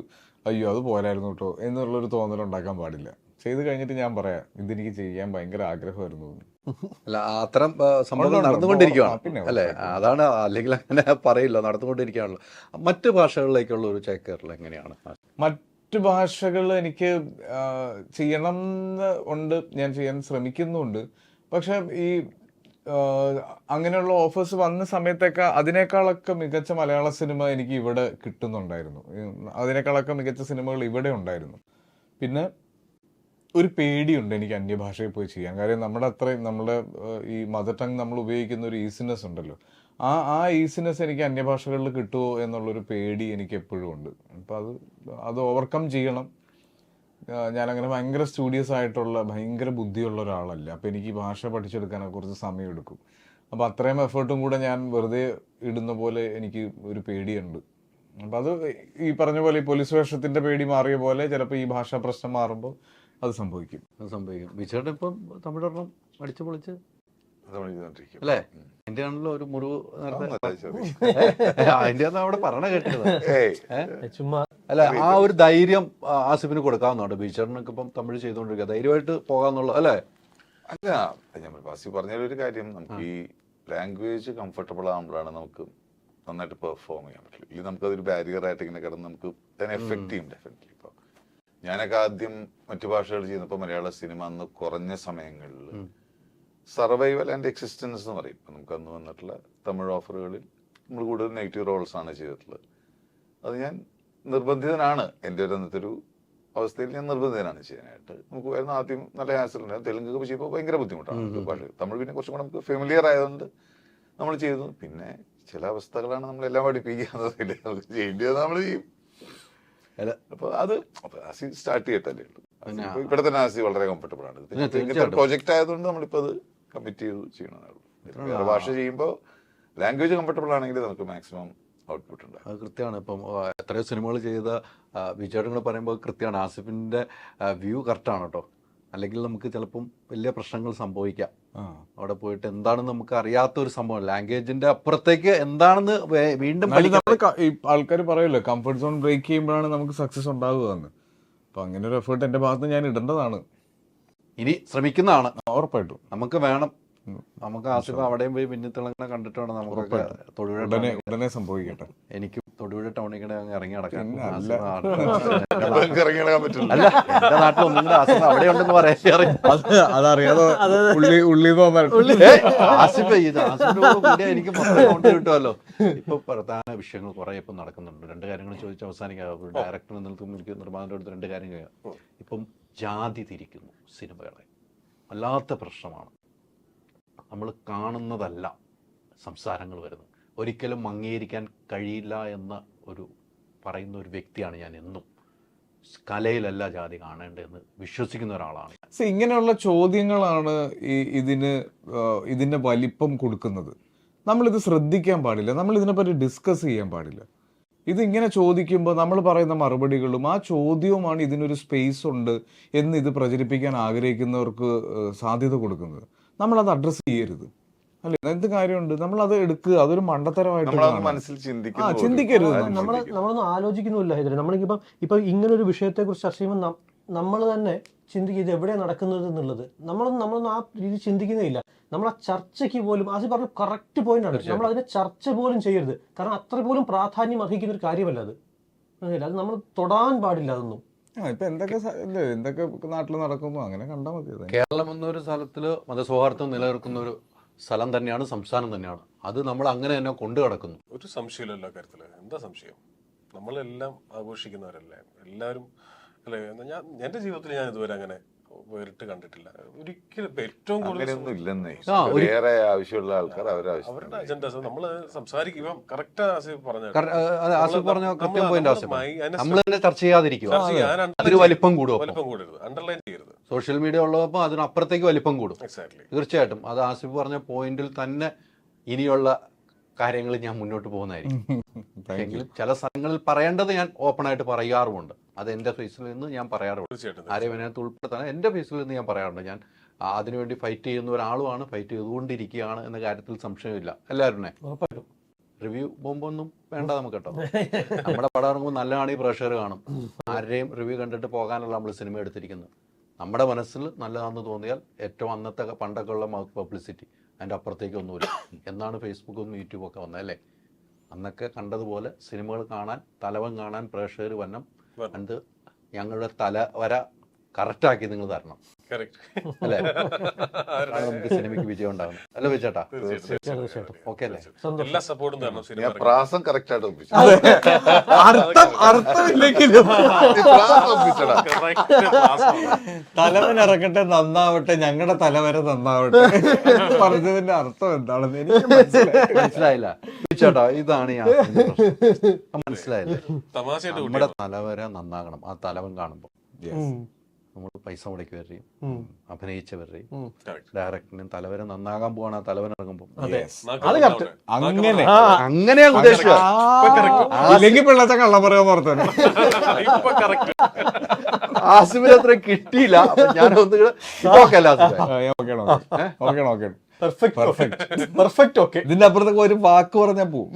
അയ്യോ അത് പോരായിരുന്നു കേട്ടോ എന്നുള്ളൊരു തോന്നലുണ്ടാക്കാൻ പാടില്ല. ചെയ്ത് കഴിഞ്ഞിട്ട് ഞാൻ പറയാം ഇതെനിക്ക് ചെയ്യാൻ ഭയങ്കര ആഗ്രഹമായിരുന്നു. അല്ല അത്തരം സംഭവങ്ങൾ നടന്നുകൊണ്ടിരിക്കുകയാണ് അല്ലേ. അതാണ്, അല്ലെങ്കിൽ അങ്ങനെ പറയില്ല, നടന്നുകൊണ്ടിരിക്കുകയാണല്ലോ. മറ്റ് ഭാഷകളിലേക്കുള്ള ഒരു ചേക്കേറൽ എങ്ങനെയാണ്? മറ്റു ഭാഷകൾ എനിക്ക് ചെയ്യണം എന്ന് ഉണ്ട്, ഞാൻ ചെയ്യാൻ ശ്രമിക്കുന്നുണ്ട്. പക്ഷെ ഈ അങ്ങനെയുള്ള ഓഫേഴ്സ് വന്ന സമയത്തൊക്കെ അതിനേക്കാളൊക്കെ മികച്ച മലയാള സിനിമ എനിക്ക് ഇവിടെ കിട്ടുന്നുണ്ടായിരുന്നു. അതിനേക്കാളൊക്കെ മികച്ച സിനിമകൾ ഇവിടെ ഉണ്ടായിരുന്നു. പിന്നെ ഒരു പേടിയുണ്ട് എനിക്ക് അന്യഭാഷയിൽ പോയി ചെയ്യാൻ. കാര്യം നമ്മുടെ അത്രയും നമ്മുടെ ഈ മദർ ടങ് നമ്മൾ ഉപയോഗിക്കുന്ന ഒരു ഈസിനെസ് ഉണ്ടല്ലോ, ആ ഈസിനെസ് എനിക്ക് അന്യഭാഷകളിൽ കിട്ടുമോ എന്നുള്ളൊരു പേടി എനിക്ക് എപ്പോഴും ഉണ്ട്. അപ്പം അത് ഓവർകം ചെയ്യണം. ഞാനങ്ങനെ ഭയങ്കര സ്റ്റുഡിയസ് ആയിട്ടുള്ള ഭയങ്കര ബുദ്ധിയുള്ള ഒരാളല്ല. അപ്പോൾ എനിക്ക് ഭാഷ പഠിച്ചെടുക്കാനൊക്കെ കുറച്ച് സമയമെടുക്കും. അപ്പോൾ അത്രയും എഫേർട്ടും കൂടെ ഞാൻ വെറുതെ ഇടുന്ന പോലെ എനിക്ക് ഒരു പേടിയുണ്ട്. അപ്പം അത് ഈ പറഞ്ഞ പോലെ ഈ പോലീസ് വേഷത്തിൻ്റെ പേടി മാറിയ പോലെ ചിലപ്പോൾ ഈ ഭാഷാ പ്രശ്നം മാറുമ്പോൾ അത് സംഭവിക്കും. വിചേട്ടൻ ഇപ്പം തമിഴൊരെണ്ണം അടിച്ചു പൊളിച്ച് അല്ലേ. അതിന്റെ ആണല്ലോ ഒരു മുറിവ് അതിന്റെ അവിടെ പറഞ്ഞ കേട്ടത്. ചുമ്മാ അല്ല ആ ഒരു ധൈര്യം ആസിഫിന് കൊടുക്കാവുന്നുണ്ട്. ബീച്ചറിനൊക്കെ ഇപ്പം തമിഴ് ചെയ്തുകൊണ്ടിരിക്കുക, ധൈര്യമായിട്ട് പോകാന്നുള്ള അല്ലേ. അല്ല ഞാൻ ബാസി പറഞ്ഞൊരു കാര്യം, നമുക്ക് ഈ ലാംഗ്വേജ് കംഫർട്ടബിൾ ആകുമ്പോഴാണ് നമുക്ക് നന്നായിട്ട് പെർഫോം ചെയ്യാൻ പറ്റില്ല. ഇല്ലെങ്കിൽ നമുക്കതൊരു ബാരിയർ ആയിട്ട് ഇങ്ങനെ കിടന്ന് നമുക്ക് തന്നെ എഫക്റ്റ് ചെയ്യും ഡെഫിനറ്റ്ലി. ഇപ്പോൾ ഞാനൊക്കെ ആദ്യം മറ്റു ഭാഷകൾ ചെയ്യുന്നപ്പോൾ മലയാള സിനിമ അന്ന് കുറഞ്ഞ സമയങ്ങളിൽ സർവൈവൽ ആൻഡ് എക്സിസ്റ്റൻസ് എന്ന് പറയും. ഇപ്പം നമുക്ക് അന്ന് വന്നിട്ടുള്ള തമിഴ് ഓഫറുകളിൽ നമ്മൾ കൂടുതൽ നെഗറ്റീവ് റോൾസ് ആണ് ചെയ്തിട്ടുള്ളത്. അത് ഞാൻ നിർബന്ധിതനാണ്, എൻ്റെ ഒരു അന്നത്തെ ഒരു അവസ്ഥയിൽ ഞാൻ നിർബന്ധിതനാണ് ചെയ്യാനായിട്ട്. നമുക്ക് വരുന്ന ആദ്യം നല്ല ആൻസർ ഉണ്ടായിരുന്നു. തെലുങ്കൊക്കെ ചെയ്യുമ്പോൾ ഭയങ്കര ബുദ്ധിമുട്ടാണ് ഭാഷ. തമിഴ് പിന്നെ കുറച്ചും കൂടെ നമുക്ക് ഫെമിലിയർ ആയതുകൊണ്ട് നമ്മൾ ചെയ്തു. പിന്നെ ചില അവസ്ഥകളാണ് നമ്മളെല്ലാം പഠിപ്പിക്കുന്നത്, നമുക്ക് ചെയ്യേണ്ടത് നമ്മൾ ചെയ്യും. അപ്പോൾ അത് ആസി സ്റ്റാർട്ട് ചെയ്തിട്ടല്ലേ ഉള്ളൂ. ഇവിടെ തന്നെ ആസി വളരെ കംഫർട്ടബിൾ ആണ്. ഇങ്ങനത്തെ പ്രോജക്റ്റ് ആയതുകൊണ്ട് നമ്മളിപ്പോൾ അത് കമ്മിറ്റ് ചെയ്ത് ചെയ്യണമെന്നേ ഉള്ളൂ. വേറെ ഭാഷ ചെയ്യുമ്പോൾ ലാംഗ്വേജ് കംഫർട്ടബിൾ ആണെങ്കിൽ നമുക്ക് മാക്സിമം ഔട്ട്പുട്ട് ഉണ്ട്. അത് കൃത്യമാണ്. ഇപ്പം എത്രയോ സിനിമകൾ ചെയ്ത വിജയേട്ടങ്ങൾ പറയുമ്പോൾ കൃത്യമാണ്. ആസിഫിൻ്റെ വ്യൂ കറക്റ്റാണ് കേട്ടോ. അല്ലെങ്കിൽ നമുക്ക് ചിലപ്പം വലിയ പ്രശ്നങ്ങൾ സംഭവിക്കാം. അവിടെ പോയിട്ട് എന്താണെന്ന് നമുക്ക് അറിയാത്ത ഒരു സംഭവം, ലാംഗ്വേജിന്റെ അപ്പുറത്തേക്ക് എന്താണെന്ന് വീണ്ടും ആൾക്കാർ പറയുമല്ലോ കംഫർട്ട് സോൺ ബ്രേക്ക് ചെയ്യുമ്പോഴാണ് നമുക്ക് സക്സസ് ഉണ്ടാവുക എന്ന്. അപ്പൊ അങ്ങനെ ഒരു എഫേർട്ട് എന്റെ ഭാഗത്ത് ഞാൻ ഇടേണ്ടതാണ്. ഇനി ശ്രമിക്കുന്നതാണ്. ഉറപ്പായിട്ടും നമുക്ക് വേണം. നമുക്ക് ആസിഫ് അവിടെയും പോയി പിന്നിത്തിളങ്ങനെ കണ്ടിട്ട് വേണം നമുക്ക് തൊടുപുഴ ഉടനെ സംഭവിക്കട്ടെ. എനിക്ക് തൊടുപുഴ ടൗണിൽ കൂടെ അങ്ങ് ഇറങ്ങി നടക്കാം. അല്ല അല്ല, എന്റെ നാട്ടിൽ ഒന്നും കൂടെ ആസിഫ് അവിടെ ഉണ്ടെന്ന് പറയാൻ അതറിയാതെ ആസിഫ് ഇത് ആസിഫിനോട് കൂടി എനിക്ക് മൊത്തം കൊണ്ട് കിട്ടുമല്ലോ. ഇപ്പൊ പ്രധാന വിഷയങ്ങൾ കുറെ ഇപ്പം നടക്കുന്നുണ്ട്. രണ്ട് കാര്യങ്ങൾ ചോദിച്ച് അവസാനിക്കാം. ഡയറക്ടർ നിൽക്കും, എനിക്ക് നിർമ്മാണത്തിന്റെ അടുത്ത് രണ്ട് കാര്യം ചെയ്യാം. ഇപ്പം ജാതി തിരിക്കുന്നു സിനിമകളെ, വല്ലാത്ത പ്രശ്നമാണ്. നമ്മൾ കാണുന്നതല്ല സംസാരങ്ങൾ വരുന്നത്. ഒരിക്കലും അംഗീകരിക്കാൻ കഴിയില്ല എന്ന് പറയുന്ന ഒരു വ്യക്തിയാണ് ഞാൻ. എന്നും കലയിലല്ല ജാതി കാണേണ്ടതെന്ന് വിശ്വസിക്കുന്ന ഒരാളാണ്. ഇങ്ങനെയുള്ള ചോദ്യങ്ങളാണ് ഇതിന്റെ വലിപ്പം കൊടുക്കുന്നത്. നമ്മളിത് ശ്രദ്ധിക്കാൻ പാടില്ല, നമ്മൾ ഇതിനെപ്പറ്റി ഡിസ്കസ് ചെയ്യാൻ പാടില്ല. ഇതിങ്ങനെ ചോദിക്കുമ്പോൾ നമ്മൾ പറയുന്ന മറുപടികളും ആ ചോദ്യവുമാണ് ഇതിനൊരു സ്പേസ് ഉണ്ട് എന്ന് ഇത് പ്രചരിപ്പിക്കാൻ ആഗ്രഹിക്കുന്നവർക്ക് സാധ്യത കൊടുക്കുന്നത്. നമ്മളത് അഡ്രസ്സ് ചെയ്യരുത്, അല്ലെ? എന്ത് കാര്യമുണ്ട്, നമ്മളത് എടുക്കുക. അതൊരു മണ്ടത്തരമായിട്ട് മനസ്സിൽ ചിന്തിക്കരുത്. നമ്മളൊന്നും ആലോചിക്കുന്നില്ല ഇതിൽ. നമ്മളിപ്പം ഇങ്ങനെ ഒരു വിഷയത്തെ കുറിച്ച് ചർച്ച ചെയ്യുമ്പോൾ നമ്മൾ തന്നെ ചിന്തിക്കുക ഇത് എവിടെയാണ് നടക്കുന്നത് എന്നുള്ളത്. നമ്മളൊന്നും ആ രീതി ചിന്തിക്കുന്നേയില്ല. നമ്മൾ ആ ചർച്ചയ്ക്ക് പോലും ആസി പറഞ്ഞ കറക്റ്റ് പോയിന്റ് ആണ്. നമ്മൾ അതിനെ ചർച്ച പോലും ചെയ്യരുത്. കാരണം അത്ര പോലും പ്രാധാന്യം അർഹിക്കുന്ന ഒരു കാര്യമല്ല അത്. അത് നമ്മൾ തൊടാൻ പാടില്ല അതൊന്നും. ഇപ്പൊ എന്തൊക്കെ നാട്ടിൽ നടക്കുന്നു അങ്ങനെ കണ്ടാൽ മതി. കേരളം എന്നൊരു സ്ഥലത്തില് മതസൗഹാർദ്ദം നിലനിർത്തുന്ന ഒരു സ്ഥലം തന്നെയാണ്, സംസ്ഥാനം തന്നെയാണ്. അത് നമ്മൾ അങ്ങനെ തന്നെ കൊണ്ടു കിടക്കുന്നു. ഒരു സംശയമില്ല കാര്യത്തില്. എന്താ സംശയം? നമ്മളെല്ലാം ആഘോഷിക്കുന്നവരല്ലേ എല്ലാവരും, അല്ലെ? എന്റെ ജീവിതത്തിൽ ഞാൻ ഇതുവരെ അങ്ങനെ വേറിട്ട് കണ്ടിട്ടില്ല ഒരിക്കലും. ഏറ്റവും കൂടുതൽ ആവശ്യമുള്ള ആൾക്കാർ അവരുടെ അജൻഡാസ് നമ്മള് സംസാരിക്കും. ഇപ്പം കറക്റ്റ് ആസിഫ് ചർച്ച ചെയ്യാതിരിക്കുക. വലിപ്പം കൂടരുത്, അണ്ടർലൈൻ ചെയ്യരുത്. സോഷ്യൽ മീഡിയ ഉള്ളപ്പോൾ അതിനപ്പുറത്തേക്ക് വലിപ്പം കൂടും. എക്സാക്ട്ലി, തീർച്ചയായിട്ടും. അത് ആസിഫ് പറഞ്ഞ പോയിന്റിൽ തന്നെ ഇനിയുള്ള കാര്യങ്ങൾ ഞാൻ മുന്നോട്ട് പോകുന്നതായിരിക്കും. എങ്കിലും ചില സ്ഥലങ്ങളിൽ പറയേണ്ടത് ഞാൻ ഓപ്പണായിട്ട് പറയാറുമുണ്ട്. അത് എൻ്റെ ഫേസിൽ നിന്ന് ഞാൻ പറയാറുണ്ട്. ആരെയും അതിനകത്ത് ഉൾപ്പെടുത്താൻ എൻ്റെ ഫേസിൽ നിന്ന് ഞാൻ പറയാറുണ്ട്. ഞാൻ അതിനുവേണ്ടി ഫൈറ്റ് ചെയ്യുന്ന ഒരാളുമാണ്, ഫൈറ്റ് ചെയ്തുകൊണ്ടിരിക്കുകയാണ് എന്ന കാര്യത്തിൽ സംശയമില്ല. എല്ലാവരും റിവ്യൂ പോകുമ്പൊന്നും വേണ്ട നമുക്ക് കേട്ടോ. നമ്മുടെ പടം ഇറങ്ങുമ്പോൾ നല്ലതാണെങ്കിൽ പ്രേക്ഷകർ കാണും. ആരുടെയും റിവ്യൂ കണ്ടിട്ട് പോകാനല്ല നമ്മൾ സിനിമ എടുത്തിരിക്കുന്നത്. നമ്മുടെ മനസ്സിൽ നല്ലതാണെന്ന് തോന്നിയാൽ ഏറ്റവും അന്നത്തെ പണ്ടൊക്കെ ഉള്ള മൗത്ത് പബ്ലിസിറ്റി, അതിൻ്റെ അപ്പുറത്തേക്കൊന്നുമില്ല എന്നാണ് ഫേസ്ബുക്കും യൂട്യൂബൊക്കെ വന്നത്, അല്ലേ? അന്നൊക്കെ കണ്ടതുപോലെ സിനിമകൾ കാണാൻ, തലവൻ കാണാൻ പ്രേക്ഷകർ വന്നം കണ്ട് ഞങ്ങളുടെ തലവര കറക്റ്റാക്കി നിങ്ങൾ തരണം, അല്ലേ? നമുക്ക് സിനിമയ്ക്ക് വിജയം ഉണ്ടാകുന്നത്, അല്ലേ വിജയേട്ടാ? ഓക്കെ അല്ലേ? എല്ലാ സപ്പോർട്ടും തരണം. പ്രാസം കറക്റ്റ് ആയിട്ട് തലവൻ ഇറക്കട്ടെ, നന്നാവട്ടെ, ഞങ്ങളുടെ തലവര നന്നാവട്ടെ പറഞ്ഞതിന്റെ അർത്ഥം എന്താണെന്ന് എനിക്ക് മനസ്സിലായില്ല ചേട്ടാ. ഇതാണ് മനസ്സിലായില്ല. നമ്മുടെ തലവര നന്നാകണം. ആ തലവൻ കാണുമ്പോൾ നമ്മൾ പൈസ മുടക്കിയവരെയും അഭിനയിച്ചവരെയും ഡയറക്ടറിനും തലവരെ നന്നാകാൻ പോവാണ്. ആ തലവൻ ഇറങ്ങുമ്പോൾ അങ്ങനെയാണ് ഉദ്ദേശിച്ചത്. പിള്ളച്ച കള്ളം പറയാൻ പുറത്തു ആസിഫിന് അത്ര കിട്ടിയില്ല. ഞാൻ ഒന്നുകൂടെ ഇതിന്റെ അപ്പുറത്തൊക്കെ ഒരു വാക്ക് പറഞ്ഞാൽ പോവും.